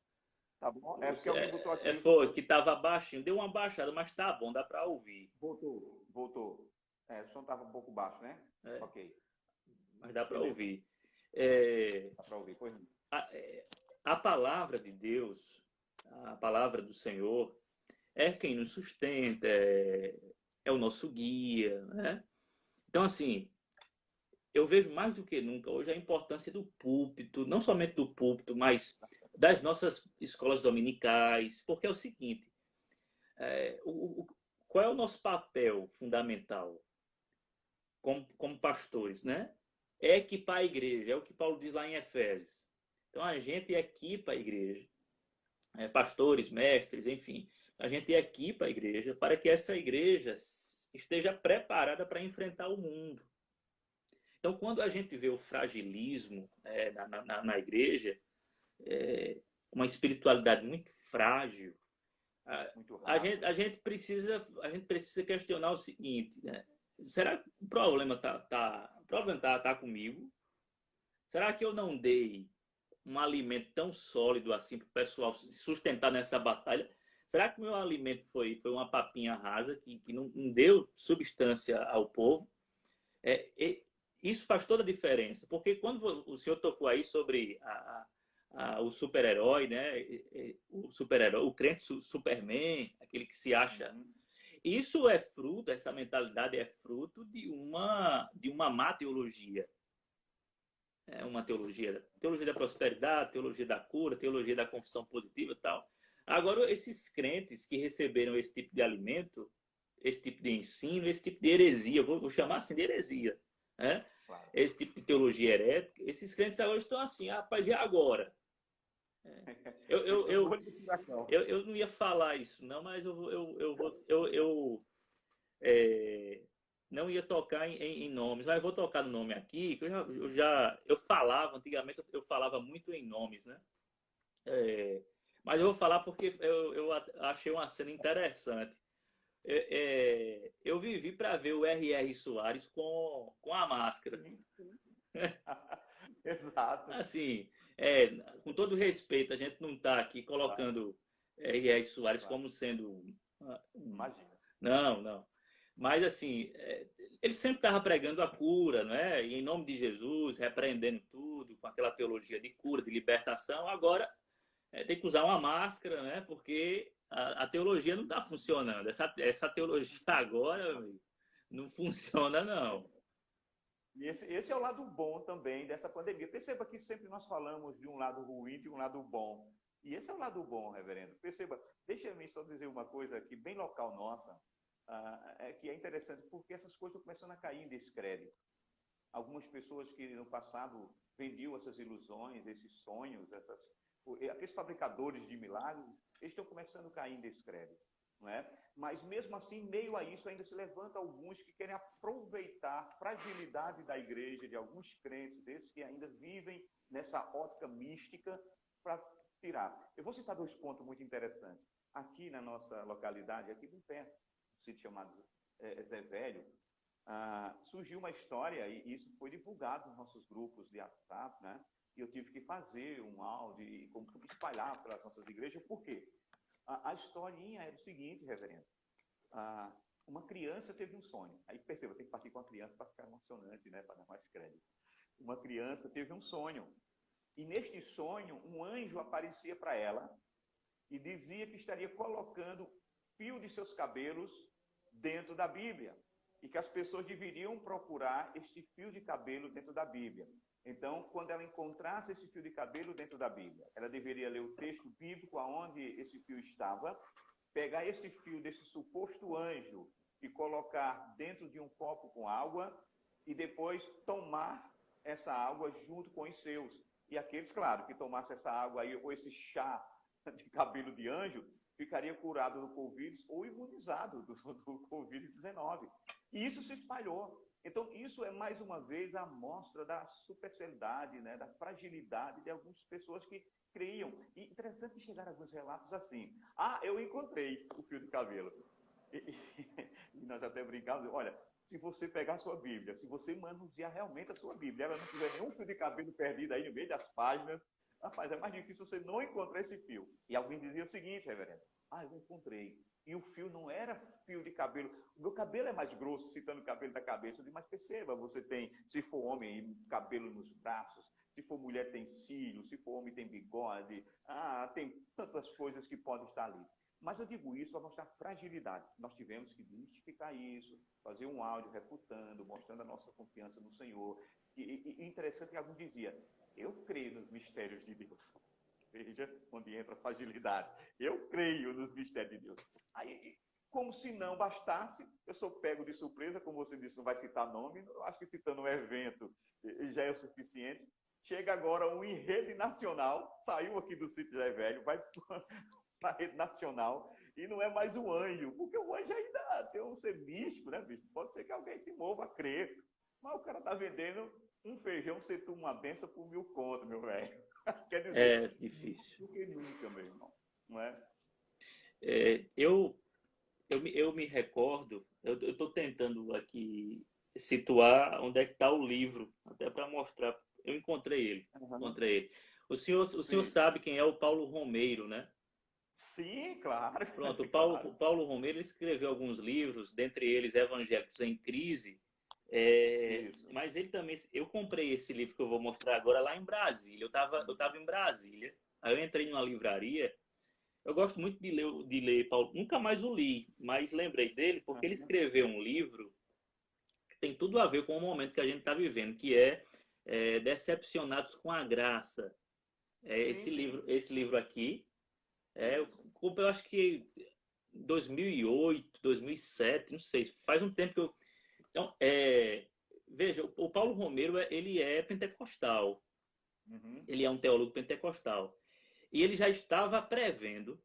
Tá bom? É porque alguém botou aqui. Foi, que tava baixinho. Deu uma baixada, mas tá bom, dá para ouvir. Voltou. O som tava um pouco baixo, né? Ok. Mas dá para ouvir. Dá para ouvir, pois não. A palavra de Deus, a palavra do Senhor, é quem nos sustenta, é o nosso guia, né? Então, assim, eu vejo mais do que nunca hoje a importância do púlpito, não somente do púlpito, mas das nossas escolas dominicais, porque é o seguinte, qual é o nosso papel fundamental como pastores, né? É equipar a igreja, é o que Paulo diz lá em Efésios. Então, a gente equipa a igreja, pastores, mestres, enfim, a gente equipa a igreja para que essa igreja esteja preparada para enfrentar o mundo. Então, quando a gente vê o fragilismo na igreja, uma espiritualidade muito frágil, a gente precisa questionar o seguinte, né? Será que o problema tá comigo? Será que eu não dei um alimento tão sólido assim para o pessoal se sustentar nessa batalha? Será que o meu alimento foi uma papinha rasa que não deu substância ao povo? Isso faz toda a diferença, porque quando o senhor tocou aí sobre o super-herói, né? O super-herói, o crente Superman, aquele que se acha. Isso é fruto, essa mentalidade é fruto de uma má teologia. É uma teologia da prosperidade, teologia da cura, teologia da confissão positiva e tal. Agora, esses crentes que receberam esse tipo de alimento, esse tipo de ensino, esse tipo de heresia, vou chamar assim de heresia, né? Claro. Esse tipo de teologia herética, esses crentes agora estão assim, rapaz, e agora? Eu não ia falar isso, não, mas eu não ia tocar em nomes, mas eu vou tocar no nome aqui, que eu falava, antigamente eu falava muito em nomes, né? Mas eu vou falar porque eu achei uma cena interessante. Eu vivi para ver o R.R. Soares com a máscara. Exato. Assim, com todo respeito, a gente não está aqui colocando R.R. Soares como sendo... Imagina. Não. Mas, assim, ele sempre estava pregando a cura, não é? E em nome de Jesus, repreendendo tudo, com aquela teologia de cura, de libertação. Agora, tem que usar uma máscara, né? Porque a teologia não está funcionando. Essa teologia agora, amigo, não funciona, não. E esse é o lado bom também dessa pandemia. Perceba que sempre nós falamos de um lado ruim e de um lado bom. E esse é o lado bom, reverendo. Perceba, deixa-me só dizer uma coisa aqui, bem local nossa, que é interessante, porque essas coisas estão começando a cair em descrédito. Algumas pessoas que no passado vendiam essas ilusões, esses sonhos, aqueles fabricadores de milagres, eles estão começando a cair em descrédito. não é? Mas mesmo assim, meio a isso, ainda se levanta alguns que querem aproveitar a fragilidade da igreja, de alguns crentes desses que ainda vivem nessa ótica mística para tirar. Eu vou citar 2 pontos muito interessantes. Aqui na nossa localidade, aqui bem perto, um sítio chamado Zé Velho, surgiu uma história, e isso foi divulgado nos nossos grupos de WhatsApp, né? E eu tive que fazer um áudio e espalhar pelas nossas igrejas. Por quê? A historinha era o seguinte, reverendo. Uma criança teve um sonho. Aí perceba, tem que partir com a criança para ficar emocionante, né? Para dar mais crédito. Uma criança teve um sonho. E neste sonho, um anjo aparecia para ela e dizia que estaria colocando fio de seus cabelos dentro da Bíblia. E que as pessoas deveriam procurar este fio de cabelo dentro da Bíblia. Então, quando ela encontrasse esse fio de cabelo dentro da Bíblia, ela deveria ler o texto bíblico aonde esse fio estava, pegar esse fio desse suposto anjo e colocar dentro de um copo com água e depois tomar essa água junto com os seus. E aqueles, claro, que tomassem essa água aí ou esse chá de cabelo de anjo, ficaria curado do Covid ou imunizado do Covid-19. E isso se espalhou. Então, isso é, mais uma vez, a amostra da superficialidade, né, da fragilidade de algumas pessoas que creiam. E interessante chegar a alguns relatos assim. Eu encontrei o fio de cabelo. E nós até brincamos, olha, se você pegar a sua Bíblia, se você manusear realmente a sua Bíblia, ela não tiver nenhum fio de cabelo perdido aí no meio das páginas, rapaz, é mais difícil você não encontrar esse fio. E alguém dizia o seguinte, reverendo, eu encontrei. E o fio não era fio de cabelo. O meu cabelo é mais grosso, citando o cabelo da cabeça. Mas perceba, você tem, se for homem, cabelo nos braços. Se for mulher, tem cílios. Se for homem, tem bigode. Tem tantas coisas que podem estar ali. Mas eu digo isso para mostrar fragilidade. Nós tivemos que desmistificar isso, fazer um áudio refutando, mostrando a nossa confiança no Senhor. E interessante que alguém dizia, eu creio nos mistérios de Deus. Veja onde entra a fragilidade. Eu creio nos mistérios de Deus. Aí, como se não bastasse, eu sou pego de surpresa, como você disse, não vai citar nome, eu acho que citando um evento já é o suficiente. Chega agora um em rede nacional, saiu aqui do sítio já é velho, vai para a rede nacional, e não é mais um anjo, porque o anjo ainda tem um ser místico, né, bicho? Pode ser que alguém se mova a crer, mas o cara tá vendendo um feijão, você toma uma benção por 1000 conto, meu velho. Quer dizer, é difícil. Do que nunca, meu irmão, não é? Eu me recordo, eu estou tentando aqui situar onde é que está o livro, até para mostrar. Eu encontrei ele. O senhor sabe quem é o Paulo Romeiro, né? Sim, claro. Pronto, o Paulo Romeiro ele escreveu alguns livros, dentre eles Evangélicos em Crise. Mas ele também, eu comprei esse livro que eu vou mostrar agora lá em Brasília. Eu tava em Brasília, aí eu entrei numa livraria. Eu gosto muito de ler Paulo. Nunca mais o li, mas lembrei dele porque ele escreveu um livro que tem tudo a ver com o momento que a gente está vivendo, que é Decepcionados com a Graça. Esse livro aqui. Eu acho que 2008, 2007, não sei, faz um tempo que eu... Então, veja, o Paulo Romeiro, ele é pentecostal. Ele é um teólogo pentecostal. E ele já estava prevendo,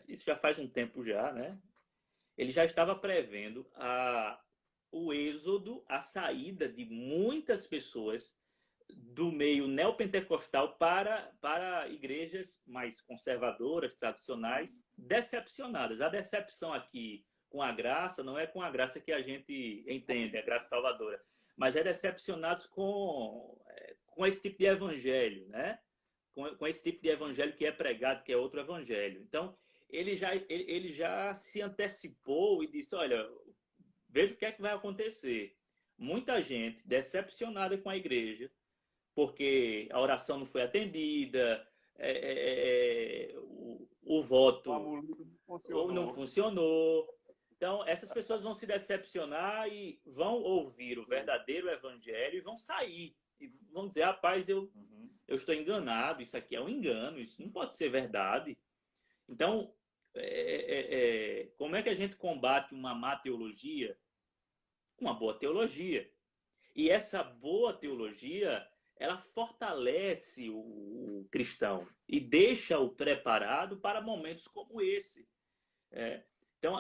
isso já faz um tempo já, né? Ele já estava prevendo o êxodo, a saída de muitas pessoas do meio neopentecostal para igrejas mais conservadoras, tradicionais, decepcionadas. A decepção aqui com a graça não é com a graça que a gente entende, a graça salvadora, mas é decepcionados com esse tipo de evangelho, né? Com esse tipo de evangelho que é pregado, que é outro evangelho. Então, ele já se antecipou e disse, olha, veja o que é que vai acontecer. Muita gente decepcionada com a igreja, porque a oração não foi atendida, o voto não funcionou. Então, essas pessoas vão se decepcionar e vão ouvir o verdadeiro evangelho e vão sair. E vão dizer, rapaz, eu estou enganado, isso aqui é um engano, isso não pode ser verdade. Então, como é que a gente combate uma má teologia? Uma boa teologia. E essa boa teologia, ela fortalece o cristão e deixa-o preparado para momentos como esse. Então,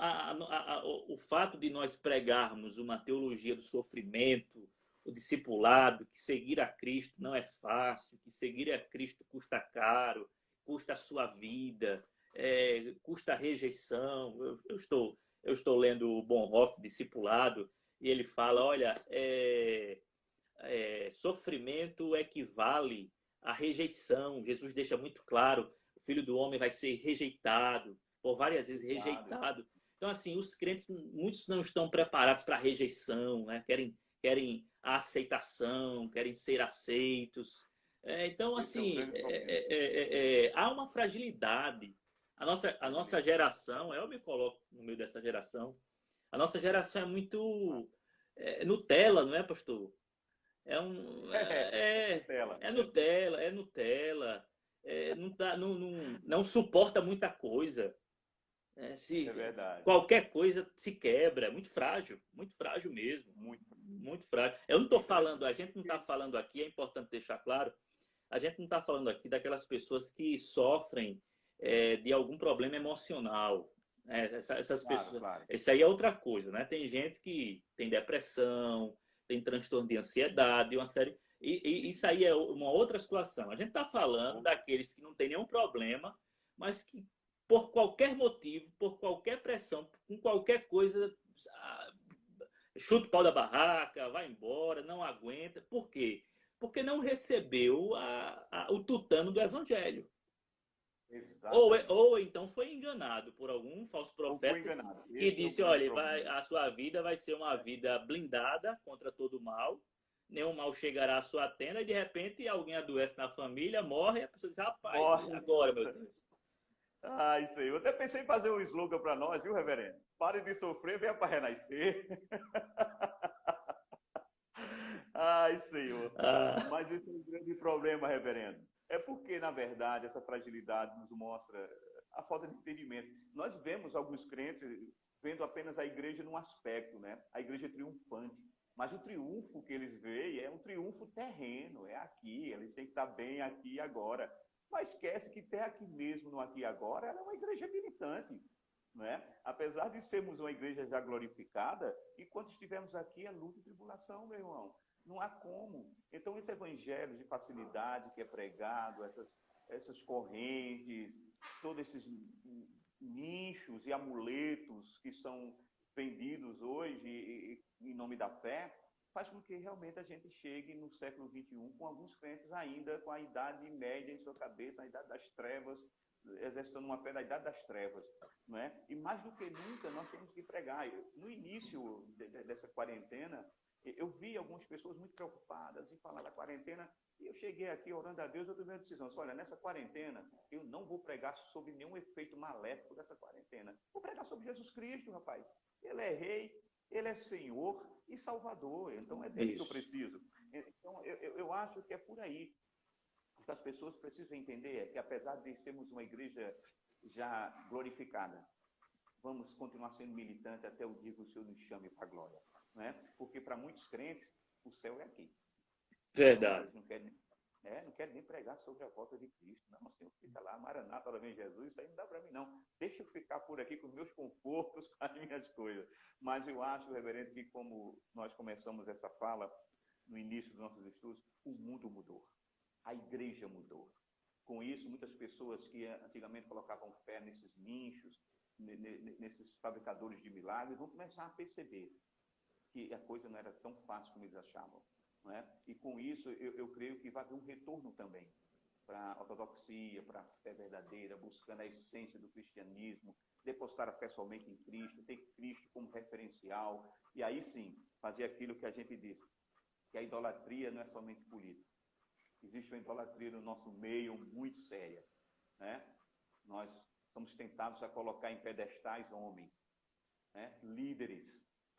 o fato de nós pregarmos uma teologia do sofrimento, o discipulado, que seguir a Cristo não é fácil, que seguir a Cristo custa caro, custa a sua vida, custa a rejeição. Eu estou lendo o Bonhoeffer, Discipulado, e ele fala, olha, sofrimento equivale à rejeição. Jesus deixa muito claro, o Filho do Homem vai ser rejeitado, por várias vezes rejeitado. Então, assim, os crentes, muitos não estão preparados para a rejeição, né? Querem a aceitação, querem ser aceitos. Então, assim, há uma fragilidade. A nossa geração, eu me coloco no meio dessa geração, a nossa geração é muito Nutella, não é, pastor? Nutella. Não suporta muita coisa. É verdade. Qualquer coisa se quebra, é muito frágil mesmo. Muito frágil. Eu não estou falando, a gente não está falando aqui, é importante deixar claro, a gente não está falando aqui daquelas pessoas que sofrem de algum problema emocional. Essas pessoas. Claro. Isso aí é outra coisa, né? Tem gente que tem depressão, tem transtorno de ansiedade, uma série. E isso aí é uma outra situação. A gente está falando daqueles que não têm nenhum problema, mas que por qualquer motivo, por qualquer pressão, com qualquer coisa, chuta o pau da barraca, vai embora, não aguenta. Por quê? Porque não recebeu o tutano do evangelho. Ou então foi enganado por algum falso profeta que disse, olha, a sua vida vai ser uma vida blindada contra todo mal, nenhum mal chegará à sua tenda, e de repente alguém adoece na família, morre, e a pessoa diz, rapaz, agora, meu Deus. Isso aí. Eu até pensei em fazer um slogan para nós, viu, reverendo? Pare de sofrer, venha para renascer. Senhor. Mas esse é um grande problema, reverendo. É porque, na verdade, essa fragilidade nos mostra a falta de entendimento. Nós vemos alguns crentes vendo apenas a igreja num aspecto, né? A igreja triunfante. Mas o triunfo que eles veem é um triunfo terreno, é aqui, eles têm que estar bem aqui e agora. Mas esquece que até aqui mesmo, no aqui e agora, ela é uma igreja militante. Né? Apesar de sermos uma igreja já glorificada, enquanto estivermos aqui é luta e tribulação, meu irmão. Não há como. Então, esse evangelho de facilidade que é pregado, essas correntes, todos esses nichos e amuletos que são vendidos hoje em nome da fé, faz com que realmente a gente chegue no século XXI com alguns crentes ainda com a idade média em sua cabeça, a idade das trevas, exercitando uma fé da idade das trevas. Não é? E mais do que nunca nós temos que pregar. No início dessa quarentena, eu vi algumas pessoas muito preocupadas em falar da quarentena, e eu cheguei aqui orando a Deus, eu tomei a decisão, olha, nessa quarentena, eu não vou pregar sobre nenhum efeito maléfico dessa quarentena. Vou pregar sobre Jesus Cristo, rapaz. Ele é rei, ele é Senhor e Salvador, então é dele que eu preciso. Então, eu acho que é por aí. O que as pessoas precisam entender é que, apesar de sermos uma igreja já glorificada, vamos continuar sendo militantes até o dia que o Senhor nos chame para a glória. Né? Porque para muitos crentes, o céu é aqui. Verdade. Não querem nem pregar sobre a volta de Cristo. Não, Senhor, fica lá, Maranata, ora vem Jesus, isso aí não dá para mim, não. Deixa eu ficar por aqui com os meus confortos, com as minhas coisas. Mas eu acho, reverendo, que como nós começamos essa fala no início dos nossos estudos, o mundo mudou. A igreja mudou. Com isso, muitas pessoas que antigamente colocavam fé nesses nichos, nesses fabricadores de milagres, vão começar a perceber que a coisa não era tão fácil como eles achavam. Não é? E com isso, eu creio que vai haver um retorno também para a ortodoxia, para a fé verdadeira, buscando a essência do cristianismo, depositar a fé somente em Cristo, ter Cristo como referencial, e aí sim, fazer aquilo que a gente diz, que a idolatria não é somente política. Existe uma idolatria no nosso meio muito séria. Né? Nós somos tentados a colocar em pedestais homens, né? Líderes,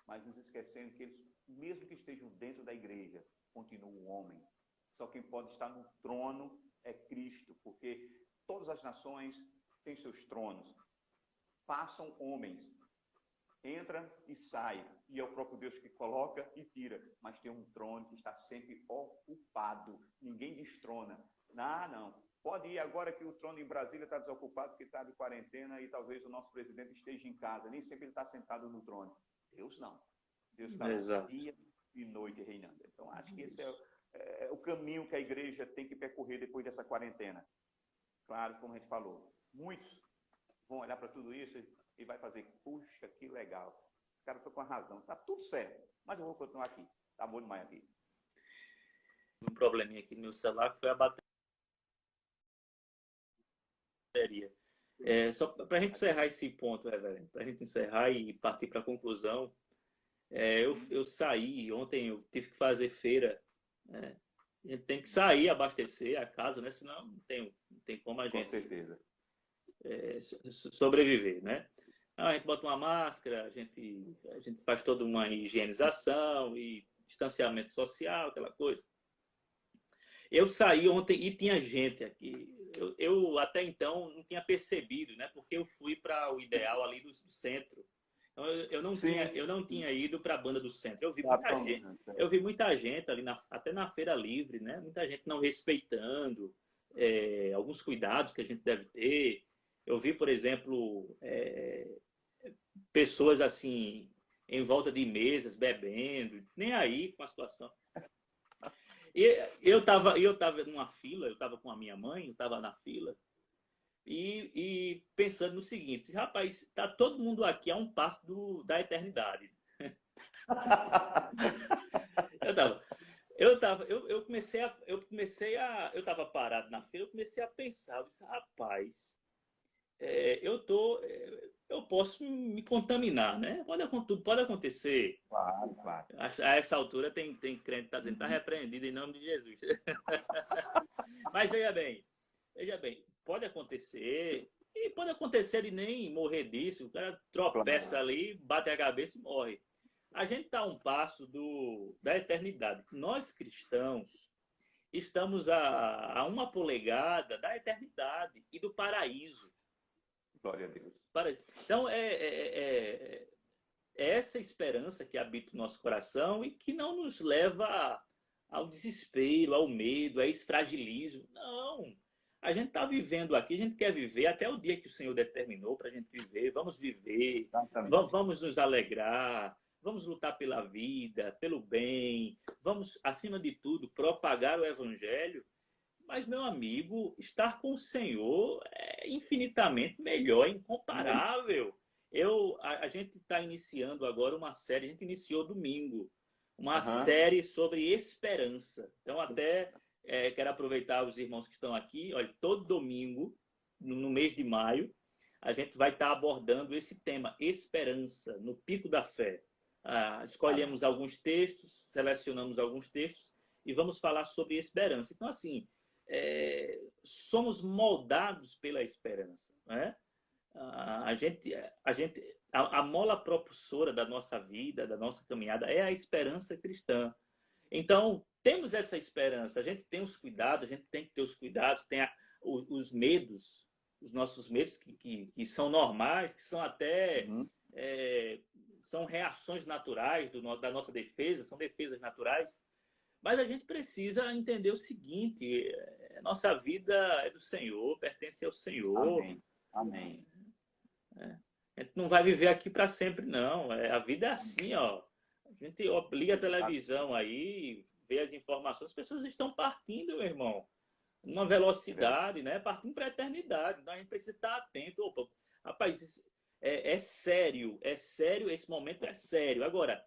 mas nos esquecendo que eles, mesmo que estejam dentro da igreja, continuam homens. Só quem pode estar no trono é Cristo, porque todas as nações têm seus tronos. Passam homens, entra e sai, e é o próprio Deus que coloca e tira, mas tem um trono que está sempre ocupado, ninguém destrona. Não. pode ir agora que o trono em Brasília está desocupado, porque está de quarentena e talvez o nosso presidente esteja em casa. Nem sempre ele está sentado no trono. Deus não. Deus está dia e noite reinando. Então, acho que esse é o caminho que a igreja tem que percorrer depois dessa quarentena. Claro, como a gente falou, muitos vão olhar para tudo isso e vai fazer, puxa, que legal. Os caras estão com a razão. Está tudo certo, mas eu vou continuar aqui. Está bom demais aqui. Um probleminha aqui no meu celular que foi a bateria. Só para a gente encerrar esse ponto, reverendo, para a gente encerrar e partir para a conclusão, eu saí, ontem eu tive que fazer feira, né? A gente tem que sair, abastecer a casa, né? Senão não tem como a gente sobreviver, né? A gente bota uma máscara, a gente faz toda uma higienização e distanciamento social, aquela coisa. Eu saí ontem e tinha gente aqui. Eu até então não tinha percebido, né? Porque eu fui para o Ideal ali do centro. Então, eu não tinha ido para a banda do centro. Eu vi muita gente ali, até na Feira Livre, né? Muita gente não respeitando alguns cuidados que a gente deve ter. Eu vi, por exemplo, pessoas assim em volta de mesas bebendo, nem aí com a situação. E eu estava numa fila, eu estava com a minha mãe, eu estava na fila. E pensando no seguinte, rapaz, tá todo mundo aqui a um passo da eternidade. Eu estava parado na fila, eu comecei a pensar, eu disse, rapaz, eu posso me contaminar, né? Tudo pode acontecer. Claro, claro. A essa altura tem crente que está dizendo, está repreendido em nome de Jesus. Mas veja bem, pode acontecer, e pode acontecer de nem morrer disso, o cara tropeça ali, bate a cabeça e morre. A gente está a um passo da eternidade. Nós cristãos estamos a uma polegada da eternidade e do paraíso. Glória a Deus. Então, é essa esperança que habita o nosso coração e que não nos leva ao desespero, ao medo, a esse fragilismo. Não. A gente está vivendo aqui, a gente quer viver até o dia que o Senhor determinou para a gente viver. Vamos viver, vamos nos alegrar, vamos lutar pela vida, pelo bem, vamos, acima de tudo, propagar o Evangelho. Mas, meu amigo, estar com o Senhor é infinitamente melhor, é incomparável. A gente está iniciando agora uma série, a gente iniciou domingo, uma série sobre esperança. Então, até quero aproveitar os irmãos que estão aqui. Olha, todo domingo, no mês de maio, a gente vai estar abordando esse tema, esperança, no pico da fé. Escolhemos alguns textos, selecionamos alguns textos e vamos falar sobre esperança. Então, assim, somos moldados pela esperança, né? A mola propulsora da nossa vida, da nossa caminhada, é a esperança cristã. Então, temos essa esperança, a gente tem os cuidados, a gente tem que ter os cuidados, tem os medos, os nossos medos que são normais, que são até são reações naturais da nossa defesa, são defesas naturais. Mas a gente precisa entender o seguinte, nossa vida é do Senhor, pertence ao Senhor. Amém. Amém. A gente não vai viver aqui para sempre, não. A vida é assim, ó. A gente liga a televisão aí, vê as informações, as pessoas estão partindo, meu irmão, numa velocidade, né? Partindo para a eternidade. Então a gente precisa estar atento. Opa, rapaz, é sério, esse momento é sério. Agora,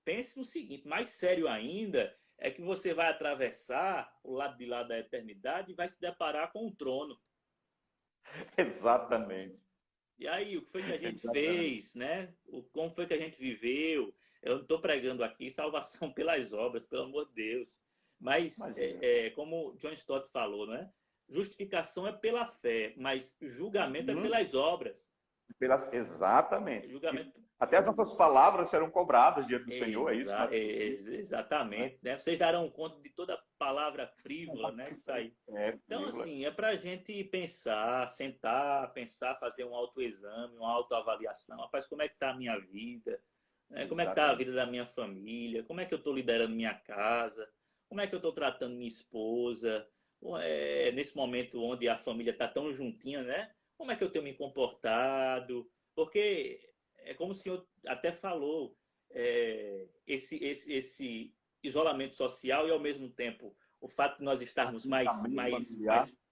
pense no seguinte, mais sério ainda, é que você vai atravessar o lado de lá da eternidade e vai se deparar com o trono. Exatamente. E aí, o que foi que a gente fez, né? Como foi que a gente viveu? Eu não estou pregando aqui salvação pelas obras, pelo amor de Deus. Mas, como John Stott falou, né? Justificação é pela fé, mas julgamento é pelas obras. Exatamente. Julgamento. Até as nossas palavras serão cobradas diante do Senhor, é isso? Exatamente. Né? Vocês darão conta de toda palavra frívola, né? Que sai. Então, assim, é para a gente pensar, sentar, fazer um autoexame, uma autoavaliação. Rapaz, como é que está a minha vida? Como é que está a vida da minha família? Como é que eu estou liderando minha casa? Como é que eu estou tratando minha esposa? nesse momento onde a família está tão juntinha, né? Como é que eu tenho me comportado? Porque é como o senhor até falou, esse isolamento social e, ao mesmo tempo, o fato de nós estarmos mais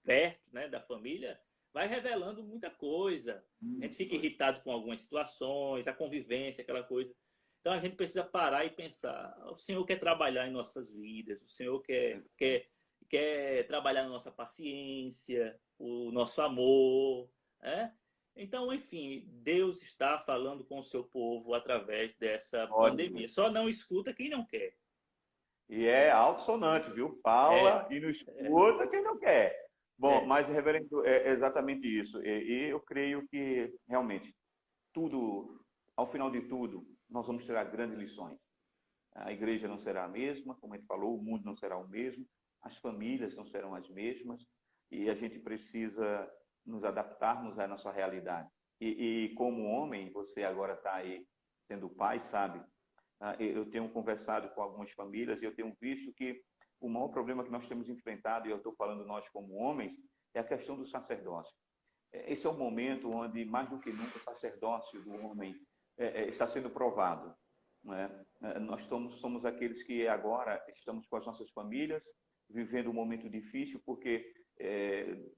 perto, né, da família, vai revelando muita coisa. A gente fica irritado com algumas situações, a convivência, aquela coisa. Então, a gente precisa parar e pensar. O Senhor quer trabalhar em nossas vidas, o Senhor quer trabalhar na nossa paciência, o nosso amor, né? Então, enfim, Deus está falando com o seu povo através dessa pandemia. Só não escuta quem não quer. E é alto-sonante, viu? Fala e não escuta quem não quer. Bom, mas, reverendo, é exatamente isso. E eu creio que, realmente, tudo, ao final de tudo, nós vamos tirar grandes lições. A igreja não será a mesma, como a gente falou, o mundo não será o mesmo, as famílias não serão as mesmas, e a gente precisa nos adaptarmos à nossa realidade. E como homem, você agora está aí sendo pai, sabe? Eu tenho conversado com algumas famílias e eu tenho visto que o maior problema que nós temos enfrentado, e eu estou falando nós como homens, é a questão do sacerdócio. Esse é o momento onde, mais do que nunca, o sacerdócio do homem está sendo provado. Não é? Nós somos aqueles que agora estamos com as nossas famílias, vivendo um momento difícil, porque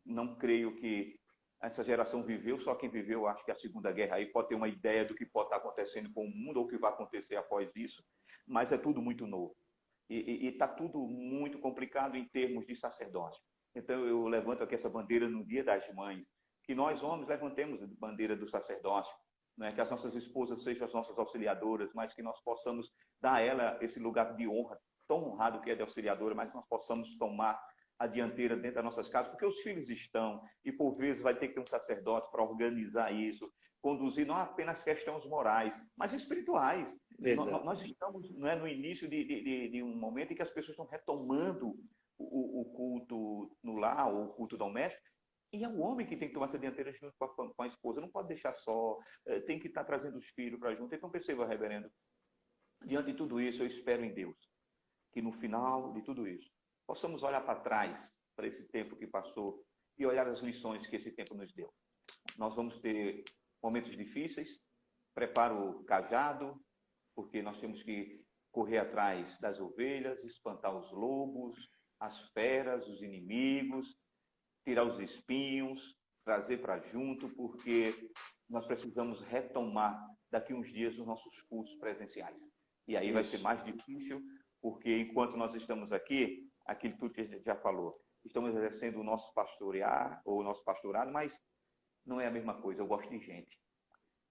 não creio que essa geração viveu, só quem viveu, acho que a Segunda Guerra aí pode ter uma ideia do que pode estar acontecendo com o mundo ou o que vai acontecer após isso, mas é tudo muito novo. E está tudo muito complicado em termos de sacerdócio. Então eu levanto aqui essa bandeira no Dia das Mães, que nós homens levantemos a bandeira do sacerdócio, né? Que as nossas esposas sejam as nossas auxiliadoras, mas que nós possamos dar a ela esse lugar de honra, tão honrado que é de auxiliadora, mas que nós possamos tomar a dianteira dentro das nossas casas, porque os filhos estão, e por vezes vai ter que ter um sacerdote para organizar isso, conduzir não apenas questões morais, mas espirituais. Nós estamos, não é, no início de um momento em que as pessoas estão retomando o culto no lar, o culto doméstico, e é o homem que tem que tomar essa dianteira junto com a esposa, não pode deixar só, tem que estar trazendo os filhos para junto. Então perceba, reverendo, diante de tudo isso, eu espero em Deus, que no final de tudo isso, possamos olhar para trás, para esse tempo que passou, e olhar as lições que esse tempo nos deu. Nós vamos ter momentos difíceis, prepara o cajado, porque nós temos que correr atrás das ovelhas, espantar os lobos, as feras, os inimigos, tirar os espinhos, trazer para junto, porque nós precisamos retomar daqui uns dias os nossos cultos presenciais. E aí vai ser mais difícil, porque enquanto nós estamos aqui, aquilo tudo que a gente já falou, estamos exercendo o nosso pastorear, ou o nosso pastorado, mas não é a mesma coisa. Eu gosto de gente.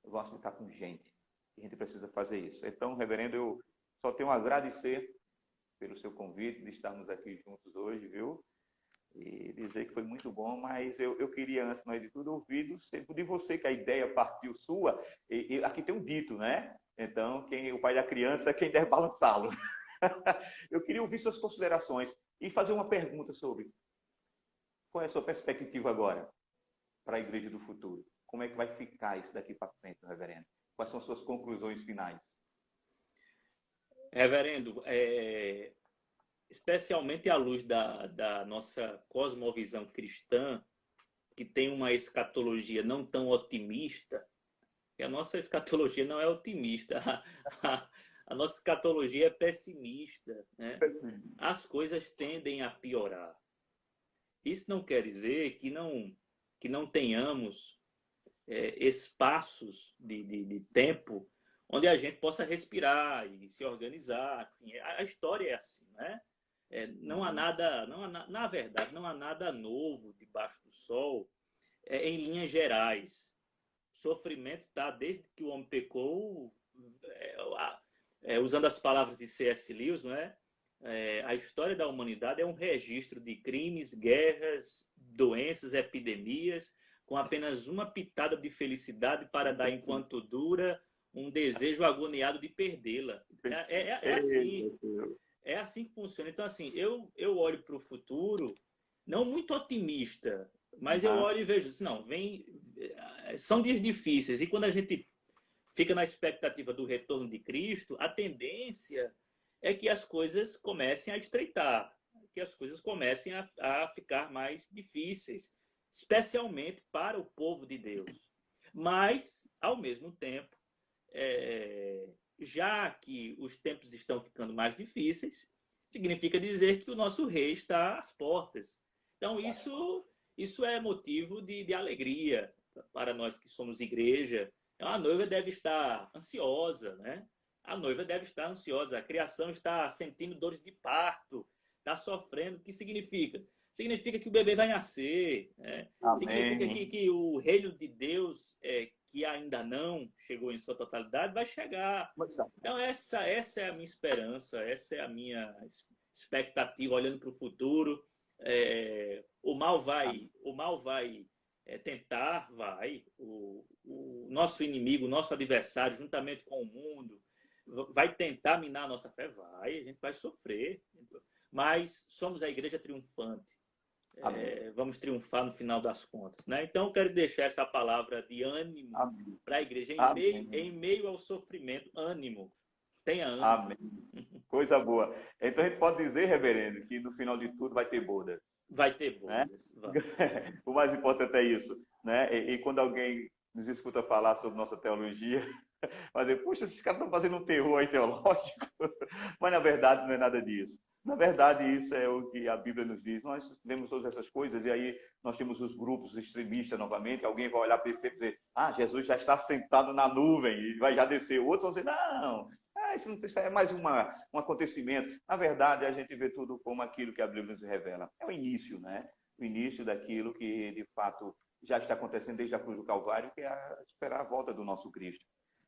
Eu gosto de estar com gente. E a gente precisa fazer isso. Então, reverendo, eu só tenho a agradecer pelo seu convite de estarmos aqui juntos hoje, viu? E dizer que foi muito bom, mas eu queria, antes de tudo, ouvir de você, que a ideia partiu sua. E aqui tem um dito, né? Então, o pai da criança é quem deve balançá-lo. Eu queria ouvir suas considerações e fazer uma pergunta sobre qual é a sua perspectiva agora para a igreja do futuro. Como é que vai ficar isso daqui para frente, reverendo? Quais são as suas conclusões finais? Reverendo, especialmente à luz da nossa cosmovisão cristã, que tem uma escatologia não tão otimista, que a nossa escatologia não é otimista, a nossa escatologia é pessimista, né? As coisas tendem a piorar. Isso não quer dizer que não tenhamos espaços de tempo onde a gente possa respirar e se organizar. Enfim, a história é assim, né? Não há nada, na verdade, não há nada novo debaixo do sol em linhas gerais. O sofrimento está desde que o homem pecou, usando as palavras de C.S. Lewis, não é? A história da humanidade é um registro de crimes, guerras, doenças, epidemias, com apenas uma pitada de felicidade para dar, enquanto dura, um desejo agoniado de perdê-la. É assim que funciona. Então, assim, eu olho para o futuro, não muito otimista, mas eu olho e vejo, não, são dias difíceis. E quando a gente fica na expectativa do retorno de Cristo, a tendência é que as coisas comecem a estreitar. que as coisas comecem a ficar mais difíceis, especialmente para o povo de Deus. Mas, ao mesmo tempo, já que os tempos estão ficando mais difíceis, significa dizer que o nosso rei está às portas. Então, isso é motivo de alegria para nós que somos igreja. A noiva deve estar ansiosa, né? A noiva deve estar ansiosa. A criação está sentindo dores de parto, está sofrendo. O que significa? Significa que o bebê vai nascer. Né? Significa que o reino de Deus, que ainda não chegou em sua totalidade, vai chegar. Então, essa é a minha esperança, essa é a minha expectativa, olhando para o futuro. O mal vai tentar, o nosso inimigo, o nosso adversário, juntamente com o mundo, vai tentar minar a nossa fé, a gente vai sofrer, mas somos a igreja triunfante. Vamos triunfar no final das contas, né? Então, eu quero deixar essa palavra de ânimo para a igreja, em meio ao sofrimento, ânimo. Tenha ânimo. Amém. Coisa boa. Então, a gente pode dizer, reverendo, que no final de tudo vai ter bodas. Vai ter bodas. Né? O mais importante é isso. Né? E quando alguém nos escuta falar sobre nossa teologia, vai dizer, puxa, esses caras estão fazendo um terror aí teológico. Mas, na verdade, não é nada disso. Na verdade, isso é o que a Bíblia nos diz. Nós vemos todas essas coisas e aí nós temos os grupos extremistas novamente. Alguém vai olhar para esse tempo e dizer, Jesus já está sentado na nuvem e vai já descer. Outros vão dizer, não, isso é mais um acontecimento. Na verdade, a gente vê tudo como aquilo que a Bíblia nos revela. É o início, né? O início daquilo que, de fato, já está acontecendo desde a cruz do Calvário, que é esperar a volta do nosso Cristo.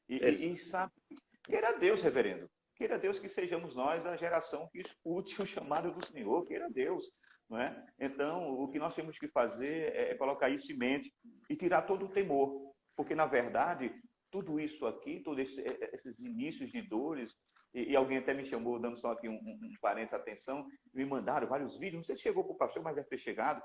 E sabe, queira Deus, reverendo. Queira Deus que sejamos nós a geração que escute o chamado do Senhor. Queira Deus. Não é? Então, o que nós temos que fazer é colocar isso em mente e tirar todo o temor. Porque, na verdade, tudo isso aqui, todos esses inícios de dores, e alguém até me chamou, dando só aqui um parênteses, atenção, me mandaram vários vídeos, não sei se chegou para o pastor, mas deve ter chegado.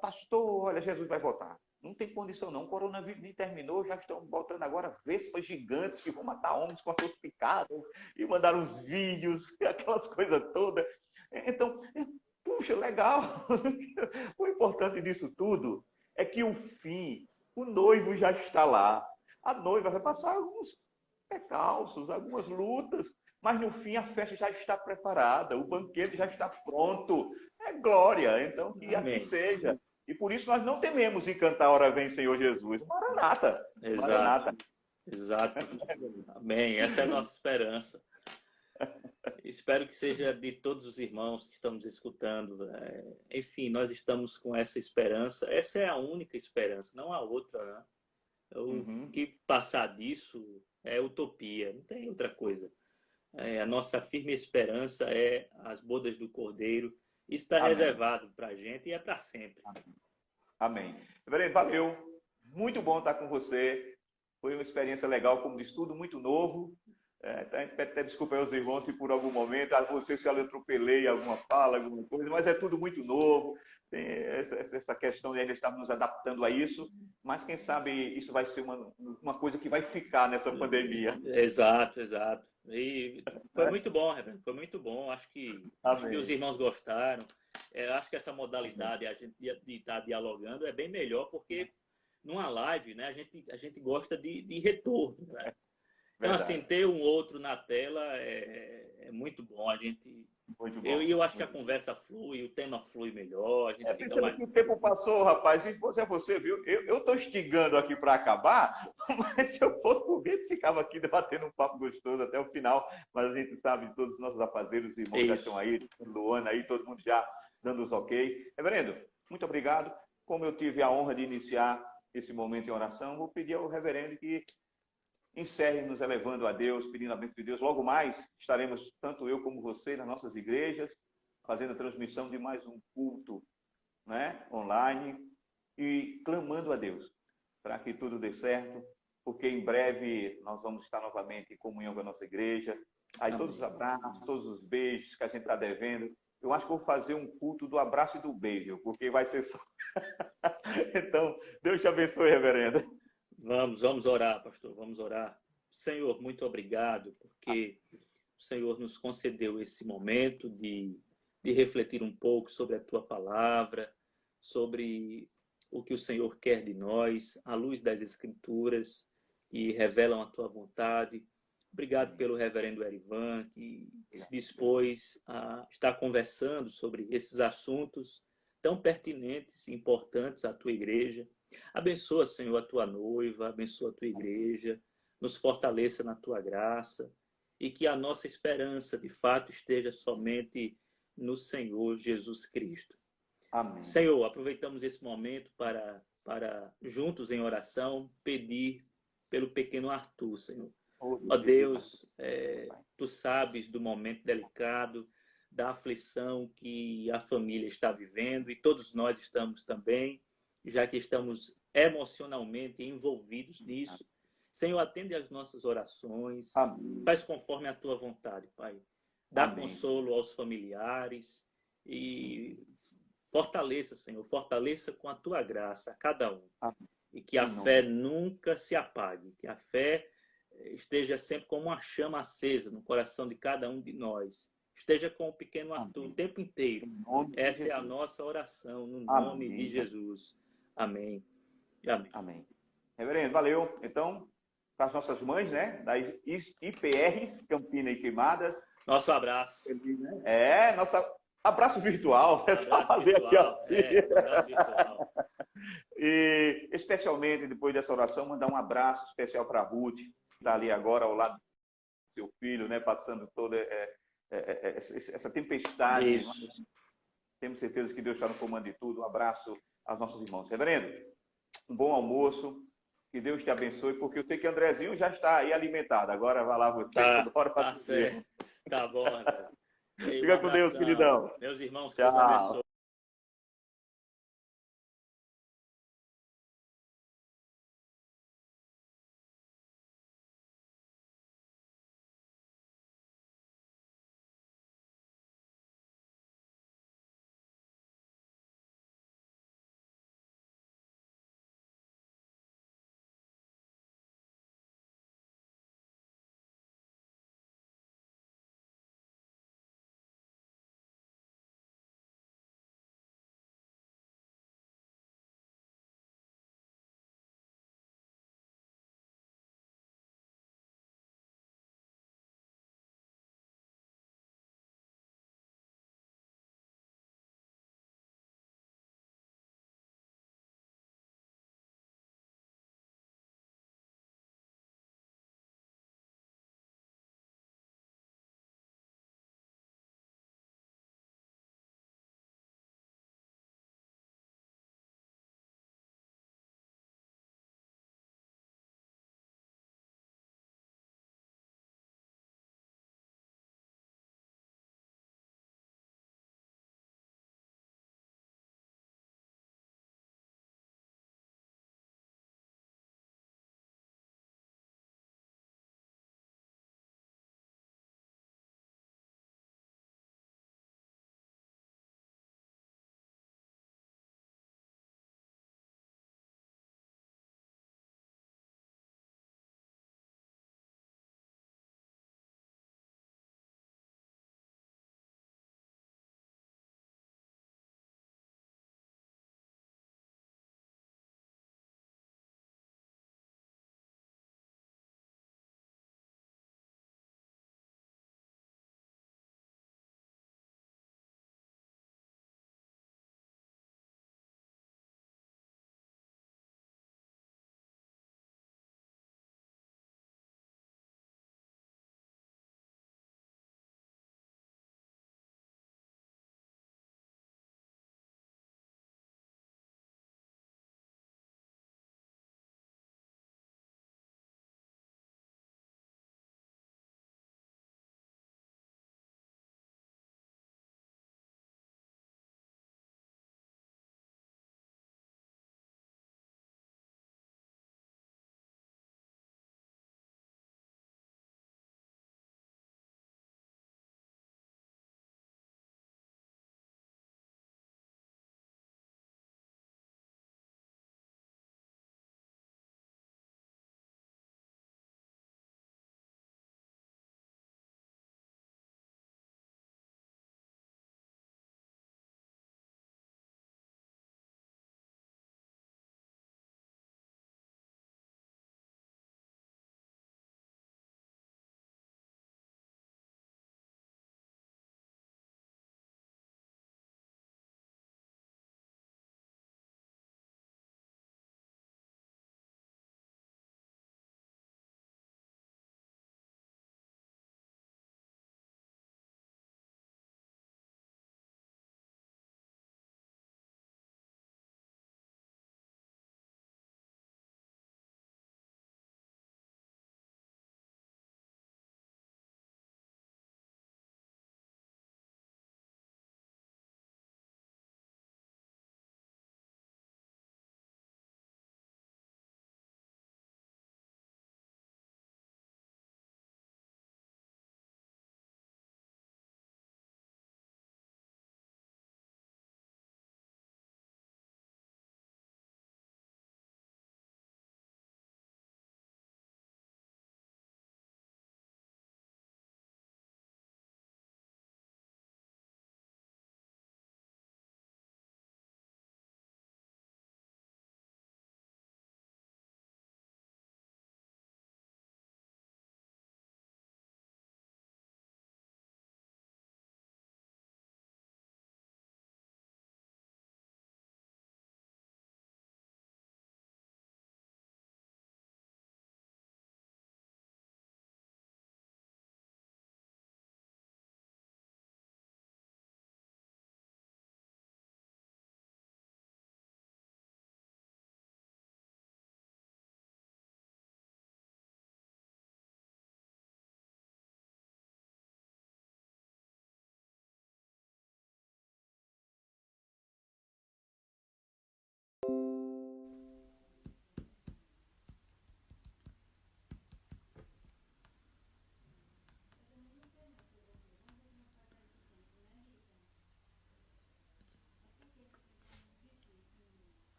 Pastor, olha, Jesus vai voltar. Não tem condição não, o coronavírus nem terminou, já estão voltando agora vespas gigantes que vão matar homens com as suas picadas, e mandaram uns vídeos, aquelas coisas todas. Então, puxa, legal. O importante disso tudo é que o fim, o noivo já está lá. A noiva vai passar alguns percalços, algumas lutas, mas no fim a festa já está preparada, o banquete já está pronto. É glória, então que Amém. Assim seja. E por isso nós não tememos em cantar Ora Vem, Senhor Jesus. Maranata. Exato. Maranata. Exato. Amém. Essa é a nossa esperança. Espero que seja de todos os irmãos que estamos escutando. Enfim, nós estamos com essa esperança. Essa é a única esperança, não há outra, né? O que passar disso é utopia, não tem outra coisa. A nossa firme esperança é as bodas do Cordeiro. Isso está reservado para a gente e é para sempre. Amém. Reverendo, valeu. Muito bom estar com você. Foi uma experiência legal, como diz, tudo muito novo. Até desculpa aí aos irmãos se por algum momento, você se eu atropelei alguma fala, alguma coisa, mas é tudo muito novo. Tem essa questão de ainda estarmos nos adaptando a isso, mas quem sabe isso vai ser uma coisa que vai ficar nessa pandemia. Exato, exato. E foi muito bom, Reverendo, foi muito bom. Acho que os irmãos gostaram. Acho que essa modalidade de estar dialogando é bem melhor, porque numa live, né, a gente gosta de retorno, né? Então, assim, ter um outro na tela é muito bom. Eu acho que a conversa flui, o tema flui melhor. A gente fica mais... que o tempo passou, rapaz. E você viu? Eu estou instigando aqui para acabar, mas se eu fosse por mim, ficava aqui debatendo um papo gostoso até o final. Mas a gente sabe, todos os nossos afazeres, os irmãos já estão aí, Luana aí, todo mundo já dando os ok. Reverendo, muito obrigado. Como eu tive a honra de iniciar esse momento em oração, vou pedir ao reverendo que encerre nos elevando a Deus, pedindo a bênção de Deus. Logo mais, estaremos, tanto eu como você, nas nossas igrejas, fazendo a transmissão de mais um culto, né, online, e clamando a Deus para que tudo dê certo, porque em breve nós vamos estar novamente em comunhão com a nossa igreja. Aí todos os abraços, todos os beijos que a gente está devendo. Eu acho que vou fazer um culto do abraço e do beijo, porque vai ser só... Então, Deus te abençoe, reverenda. Vamos orar, pastor, vamos orar. Senhor, muito obrigado, porque o Senhor nos concedeu esse momento de de refletir um pouco sobre a tua palavra, sobre o que o Senhor quer de nós, à luz das Escrituras, que revelam a tua vontade. Obrigado pelo reverendo Erivan, que se dispôs a estar conversando sobre esses assuntos tão pertinentes e importantes à tua igreja. Abençoa, Senhor, a tua noiva, abençoa a tua igreja, nos fortaleça na tua graça e que a nossa esperança, de fato, esteja somente no Senhor Jesus Cristo. Amém. Senhor, aproveitamos esse momento para juntos em oração, pedir pelo pequeno Arthur, Senhor. Ó Deus, Tu sabes do momento delicado, da aflição que a família está vivendo e todos nós estamos também, já que estamos emocionalmente envolvidos nisso. Senhor, atende às nossas orações, Amém. Faz conforme a Tua vontade, Pai. Dá Amém. consolo aos familiares e fortaleça, Senhor, fortaleça com a Tua graça a cada um. Amém. E que a fé nunca se apague, que a fé esteja sempre como uma chama acesa no coração de cada um de nós. Esteja com o pequeno Arthur o tempo inteiro. Essa é a nossa oração, no nome de Jesus. Amém. Amém. Amém. Reverendo, valeu. Então, para as nossas mães, né? Das IPRs, Campina e Queimadas. Nosso abraço. Nosso abraço virtual. É só fazer aqui assim. Abraço virtual. E, especialmente, depois dessa oração, mandar um abraço especial para a Ruth, que está ali agora ao lado do seu filho, né? Passando toda essa tempestade. Isso. Temos certeza que Deus está no comando de tudo. Um abraço aos nossos irmãos. Reverendo, um bom almoço. Que Deus te abençoe, porque eu sei que Andrezinho já está aí alimentado. Agora vai lá você. Tá certo. Tá bom, André. Fica com Deus, queridão. Meus irmãos, que Tchau. Deus abençoe.